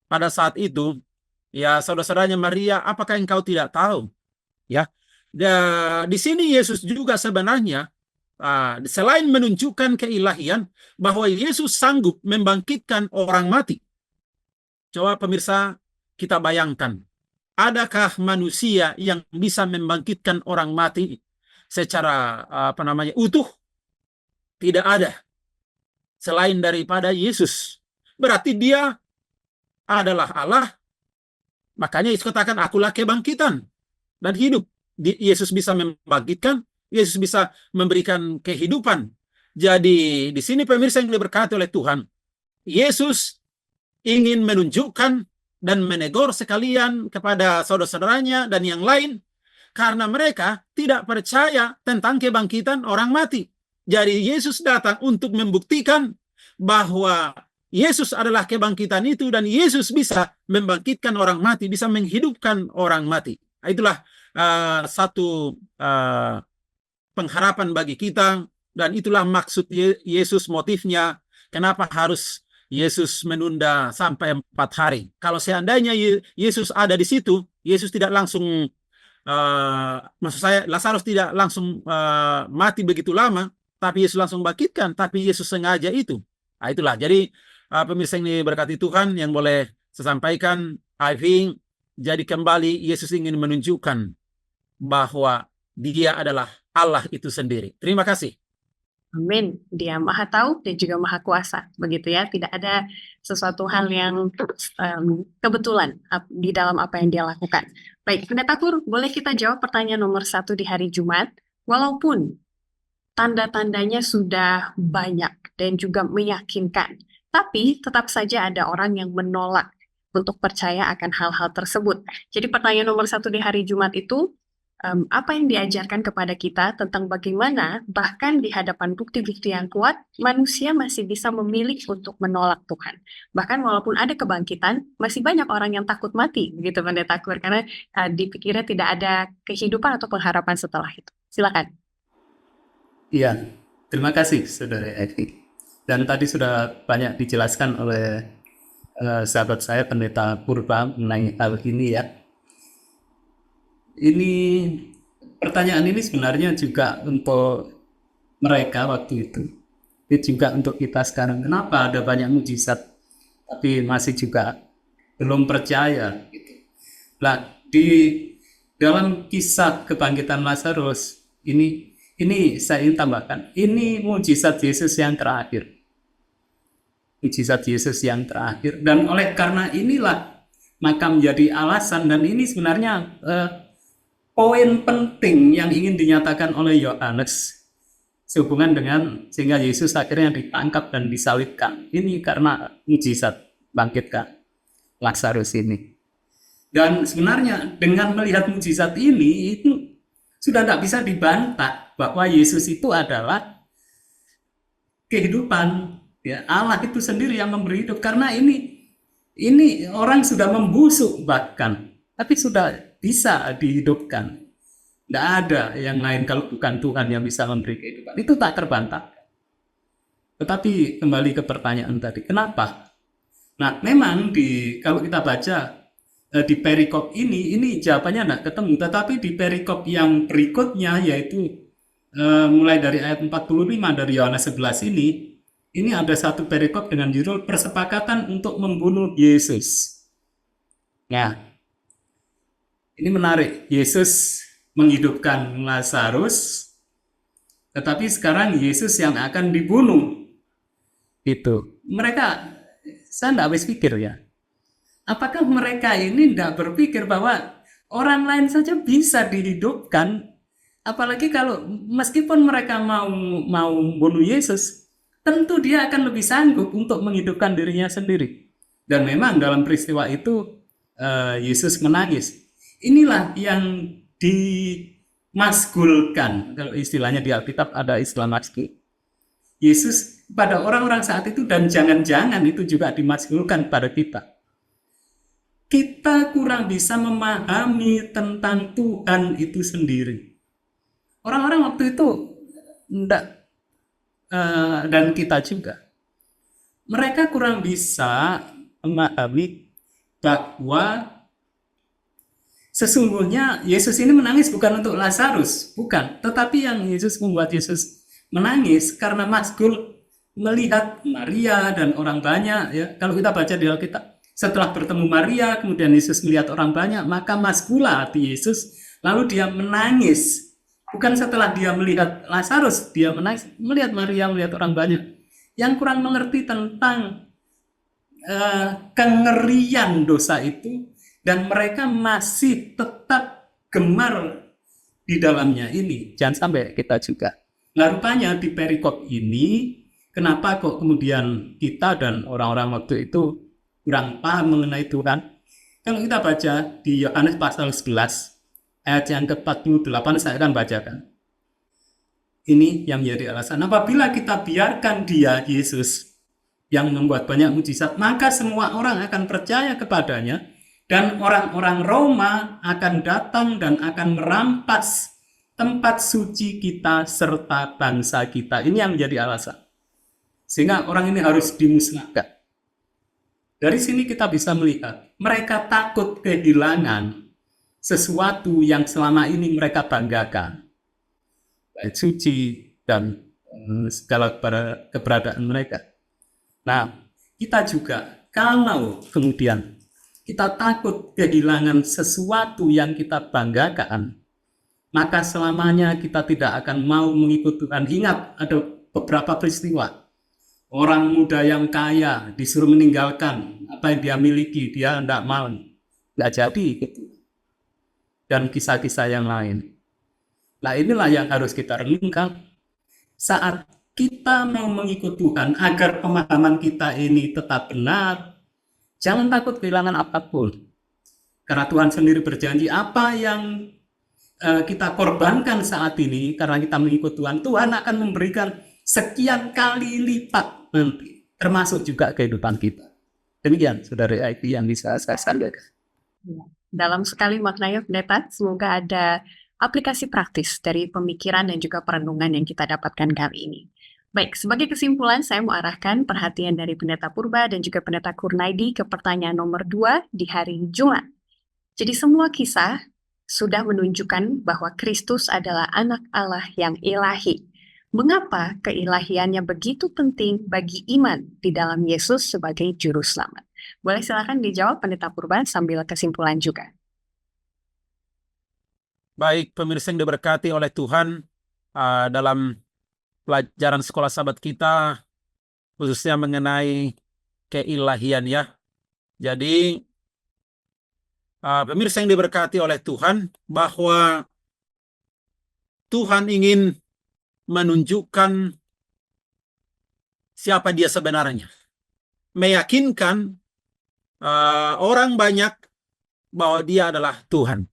pada saat itu, ya saudara-saudaranya Maria, apakah engkau tidak tahu? Ya. Di sini Yesus juga sebenarnya selain menunjukkan keilahian bahwa Yesus sanggup membangkitkan orang mati. Coba pemirsa kita bayangkan, adakah manusia yang bisa membangkitkan orang mati secara utuh? Tidak ada. Selain daripada Yesus. Berarti dia adalah Allah. Makanya Yesus katakan, akulah kebangkitan dan hidup. Yesus bisa membangkitkan, Yesus bisa memberikan kehidupan. Jadi di sini pemirsa yang diberkati oleh Tuhan, Yesus ingin menunjukkan dan menegur sekalian kepada saudara-saudaranya dan yang lain, karena mereka tidak percaya tentang kebangkitan orang mati. Jadi Yesus datang untuk membuktikan bahwa Yesus adalah kebangkitan itu, dan Yesus bisa membangkitkan orang mati, bisa menghidupkan orang mati. Itulah satu pengharapan bagi kita, dan itulah maksud Yesus, motifnya kenapa harus Yesus menunda sampai 4 hari. Kalau seandainya Yesus ada di situ, Yesus tidak langsung maksud saya, Lazarus tidak langsung mati begitu lama, tapi Yesus langsung bangkitkan, tapi Yesus sengaja itu. Nah, itulah. Jadi pemirsa yang diberkati Tuhan, yang boleh saya sampaikan, I think, jadi kembali Yesus ingin menunjukkan bahwa Dia adalah Allah itu sendiri. Terima kasih. Amin. Dia Maha Tahu dan juga Maha Kuasa, begitu ya. Tidak ada sesuatu hal yang kebetulan di dalam apa yang Dia lakukan. Baik, Pendeta Kur, boleh kita jawab pertanyaan nomor 1 di hari Jumat? Walaupun tanda-tandanya sudah banyak dan juga meyakinkan, tapi tetap saja ada orang yang menolak untuk percaya akan hal-hal tersebut. Jadi pertanyaan nomor 1 di hari Jumat itu, apa yang diajarkan kepada kita tentang bagaimana bahkan di hadapan bukti-bukti yang kuat, manusia masih bisa memilih untuk menolak Tuhan. Bahkan walaupun ada kebangkitan, masih banyak orang yang takut mati, begitu Pendeta Kur, karena dipikirnya tidak ada kehidupan atau pengharapan setelah itu. Silakan. Iya, terima kasih Saudara Evi. Dan tadi sudah banyak dijelaskan oleh sahabat saya Pendeta Purba mengenai hal ini ya. Ini pertanyaan ini sebenarnya juga untuk mereka waktu itu. Itu juga untuk kita sekarang. Kenapa ada banyak mujizat tapi masih juga belum percaya gitu. Nah, di dalam kisah kebangkitan Lazarus ini saya ingin tambahkan, ini mujizat Yesus yang terakhir. Mujizat Yesus yang terakhir, dan oleh karena inilah maka menjadi alasan, dan ini sebenarnya poin penting yang ingin dinyatakan oleh Yohanes sehubungan dengan sehingga Yesus akhirnya ditangkap dan disalibkan. Ini karena mujizat bangkitkan Lazarus ini. Dan sebenarnya dengan melihat mujizat ini itu sudah tidak bisa dibantah bahwa Yesus itu adalah kehidupan, ya, Allah itu sendiri yang memberi hidup. Karena ini orang sudah membusuk bahkan, tapi sudah bisa dihidupkan. Tidak ada yang lain kalau bukan Tuhan yang bisa memberi kehidupan. Itu tak terbantah. Tetapi kembali ke pertanyaan tadi, kenapa? Nah, memang kalau kita baca di perikop ini jawabannya tidak ketemu. Tetapi di perikop yang berikutnya, yaitu mulai dari ayat 45 dari Yohanes 11 ini ada satu perikop dengan judul persepakatan untuk membunuh Yesus. Nah, ini menarik. Yesus menghidupkan Lazarus, tetapi sekarang Yesus yang akan dibunuh. Itu. Mereka, saya tidak habis pikir ya. Apakah mereka ini tidak berpikir bahwa orang lain saja bisa dihidupkan? Apalagi kalau meskipun mereka mau bunuh Yesus, tentu dia akan lebih sanggup untuk menghidupkan dirinya sendiri. Dan memang dalam peristiwa itu Yesus menangis. Inilah yang dimasgulkan. Kalau istilahnya di Alkitab ada istilah masgul. Yesus pada orang-orang saat itu, dan jangan-jangan itu juga dimasgulkan pada kita. Kita kurang bisa memahami tentang Tuhan itu sendiri. Orang-orang waktu itu enggak, dan kita juga. Mereka kurang bisa memahami bahwa sesungguhnya Yesus ini menangis bukan untuk Lazarus, bukan. Tetapi yang membuat Yesus menangis karena masgul melihat Maria dan orang banyak. Ya, kalau kita baca di Alkitab, setelah bertemu Maria, kemudian Yesus melihat orang banyak, maka masgullah hati Yesus, lalu dia menangis. Bukan setelah dia melihat Lazarus, dia menangis, melihat Maria, melihat orang banyak. Yang kurang mengerti tentang kengerian dosa itu, dan mereka masih tetap gemar di dalamnya ini. Jangan sampai kita juga. Nah, rupanya di perikop ini, kenapa kok kemudian kita dan orang-orang waktu itu kurang paham mengenai Tuhan? Kalau kita baca di Yohanes pasal 11, ayat yang ke-48, saya akan bacakan. Ini yang menjadi alasan. Apabila kita biarkan dia, Yesus, yang membuat banyak mujizat, maka semua orang akan percaya kepadanya, dan orang-orang Roma akan datang dan akan merampas tempat suci kita serta bangsa kita. Ini yang menjadi alasan. Sehingga orang ini harus dimusnahkan. Dari sini kita bisa melihat, mereka takut kehilangan sesuatu yang selama ini mereka banggakan. Baik suci dan segala keberadaan mereka. Nah, kita juga kalau kemudian kita takut kehilangan sesuatu yang kita banggakan, maka selamanya kita tidak akan mau mengikut Tuhan. Ingat, ada beberapa peristiwa. Orang muda yang kaya disuruh meninggalkan apa yang dia miliki, dia tidak mau, nggak jadi gitu. Dan kisah-kisah yang lain. Nah, inilah yang harus kita renungkan saat kita mau mengikut Tuhan agar pemahaman kita ini tetap benar. Jangan takut kehilangan apapun. Karena Tuhan sendiri berjanji apa yang kita korbankan saat ini karena kita mengikut Tuhan, Tuhan akan memberikan sekian kali lipat nanti, termasuk juga kehidupan kita. Demikian, Saudara IT yang bisa saya sampaikan. Dalam sekali maknanya, Pendeta, semoga ada aplikasi praktis dari pemikiran dan juga perenungan yang kita dapatkan kali ini. Baik, sebagai kesimpulan, saya mau arahkan perhatian dari Pendeta Purba dan juga Pendeta Kurnaidi ke pertanyaan nomor 2 di hari Jumat. Jadi semua kisah sudah menunjukkan bahwa Kristus adalah anak Allah yang ilahi. Mengapa keilahiannya begitu penting bagi iman di dalam Yesus sebagai juru selamat? Boleh silakan dijawab Pendeta Purba sambil kesimpulan juga. Baik, pemirsa yang diberkati oleh Tuhan, dalam pelajaran sekolah sahabat kita, khususnya mengenai keilahian ya. Jadi, pemirsa yang diberkati oleh Tuhan, bahwa Tuhan ingin menunjukkan siapa dia sebenarnya. Meyakinkan orang banyak bahwa dia adalah Tuhan.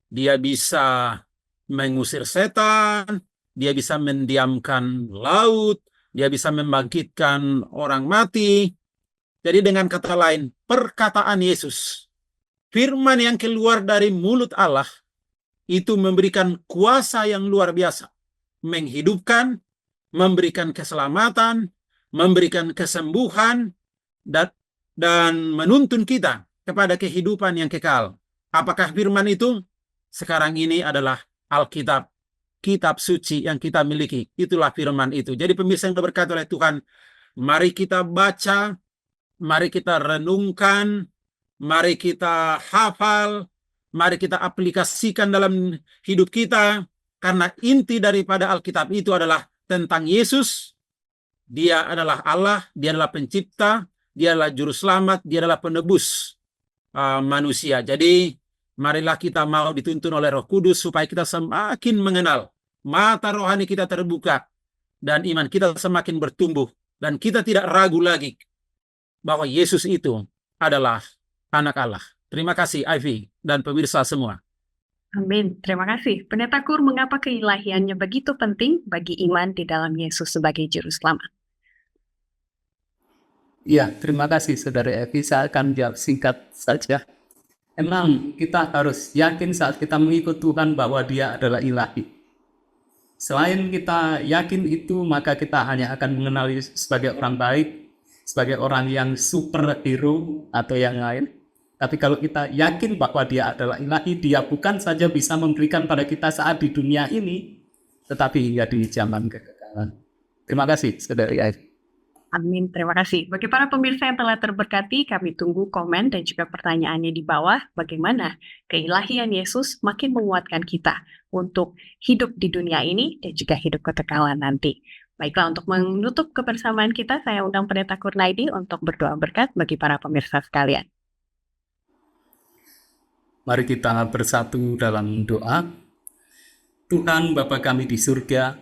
Dia bisa mengusir setan, dia bisa mendiamkan laut, dia bisa membangkitkan orang mati. Jadi dengan kata lain, perkataan Yesus, firman yang keluar dari mulut Allah, itu memberikan kuasa yang luar biasa. Menghidupkan, memberikan keselamatan, memberikan kesembuhan, dan menuntun kita kepada kehidupan yang kekal. Apakah firman itu? Sekarang ini adalah Alkitab, kitab suci yang kita miliki. Itulah firman itu. Jadi pemirsa yang diberkati oleh Tuhan, mari kita baca, mari kita renungkan, mari kita hafal, mari kita aplikasikan dalam hidup kita. Karena inti daripada Alkitab itu adalah tentang Yesus. Dia adalah Allah, dia adalah pencipta, dia adalah juru selamat, dia adalah penebus manusia. Jadi marilah kita mau dituntun oleh Roh Kudus supaya kita semakin mengenal, mata rohani kita terbuka, dan iman kita semakin bertumbuh, dan kita tidak ragu lagi bahwa Yesus itu adalah anak Allah. Terima kasih Ivy dan pemirsa semua. Amin. Terima kasih. Pendeta Kur, mengapa keilahiannya begitu penting bagi iman di dalam Yesus sebagai juru selamat? Ya, terima kasih Saudara Evi. Saya akan jawab singkat saja. Emang kita harus yakin saat kita mengikut Tuhan bahwa Dia adalah ilahi. Selain kita yakin itu, maka kita hanya akan mengenali sebagai orang baik, sebagai orang yang superhero atau yang lain. Tapi kalau kita yakin bahwa Dia adalah ilahi, Dia bukan saja bisa memberikan pada kita saat di dunia ini, tetapi hingga di zaman kekekalan. Terima kasih, Saudara Ivy. Amin, terima kasih. Bagi para pemirsa yang telah terberkati, kami tunggu komen dan juga pertanyaannya di bawah. Bagaimana keilahian Yesus makin menguatkan kita untuk hidup di dunia ini dan juga hidup kekekalan nanti. Baiklah, untuk menutup kebersamaan kita, saya undang Pendeta Kurnaidi untuk berdoa berkat bagi para pemirsa sekalian. Mari kita bersatu dalam doa. Tuhan Bapa kami di surga,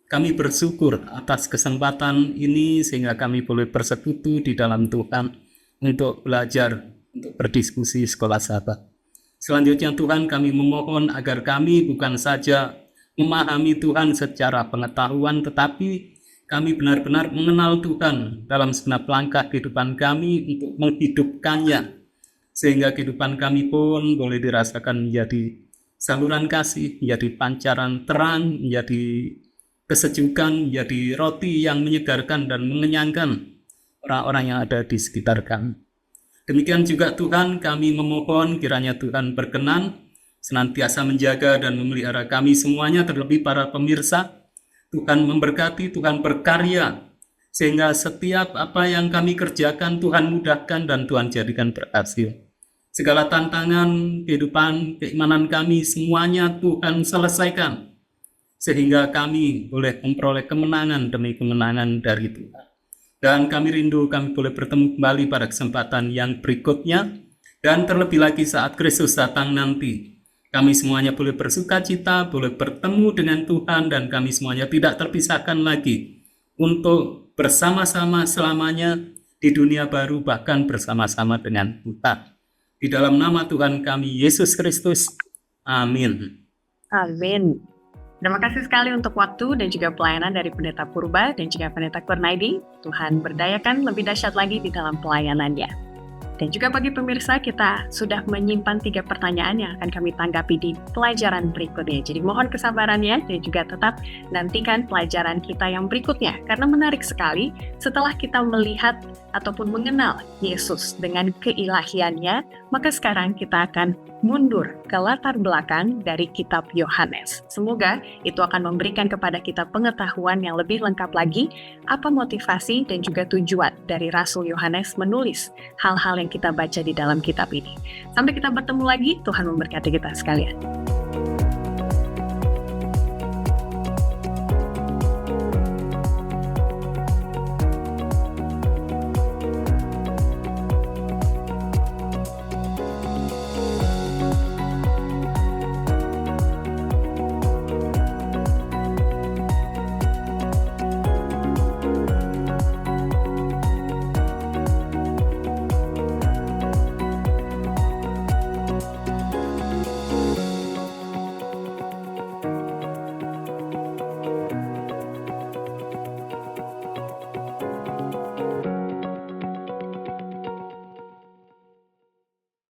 kami bersyukur atas kesempatan ini sehingga kami boleh bersekutu di dalam Tuhan untuk belajar untuk berdiskusi sekolah sahabat. Selanjutnya Tuhan, kami memohon agar kami bukan saja memahami Tuhan secara pengetahuan, tetapi kami benar-benar mengenal Tuhan dalam segenap langkah kehidupan kami untuk menghidupkannya, sehingga kehidupan kami pun boleh dirasakan menjadi saluran kasih, menjadi pancaran terang, menjadi kesejukan, menjadi roti yang menyegarkan dan mengenyangkan orang-orang yang ada di sekitar kami. Demikian juga Tuhan, kami memohon kiranya Tuhan berkenan senantiasa menjaga dan memelihara kami semuanya, terlebih para pemirsa. Tuhan memberkati, Tuhan berkarya, sehingga setiap apa yang kami kerjakan Tuhan mudahkan dan Tuhan jadikan berhasil. Segala tantangan kehidupan, keimanan kami semuanya Tuhan selesaikan, sehingga kami boleh memperoleh kemenangan demi kemenangan dari Tuhan. Dan kami rindu kami boleh bertemu kembali pada kesempatan yang berikutnya, dan terlebih lagi saat Kristus datang nanti. Kami semuanya boleh bersuka cita, boleh bertemu dengan Tuhan, dan kami semuanya tidak terpisahkan lagi untuk bersama-sama selamanya di dunia baru, bahkan bersama-sama dengan Tuhan. Di dalam nama Tuhan kami, Yesus Kristus. Amin. Amin. Terima kasih sekali untuk waktu dan juga pelayanan dari Pendeta Purba dan juga Pendeta Kurnaidi. Tuhan berdayakan lebih dahsyat lagi di dalam pelayanannya. Dan juga bagi pemirsa, kita sudah menyimpan 3 pertanyaan yang akan kami tanggapi di pelajaran berikutnya. Jadi mohon kesabarannya dan juga tetap nantikan pelajaran kita yang berikutnya. Karena menarik sekali setelah kita melihat ataupun mengenal Yesus dengan keilahiannya, maka sekarang kita akan mundur ke latar belakang dari kitab Yohanes. Semoga itu akan memberikan kepada kita pengetahuan yang lebih lengkap lagi apa motivasi dan juga tujuan dari Rasul Yohanes menulis hal-hal yang kita baca di dalam kitab ini. Sampai kita bertemu lagi, Tuhan memberkati kita sekalian.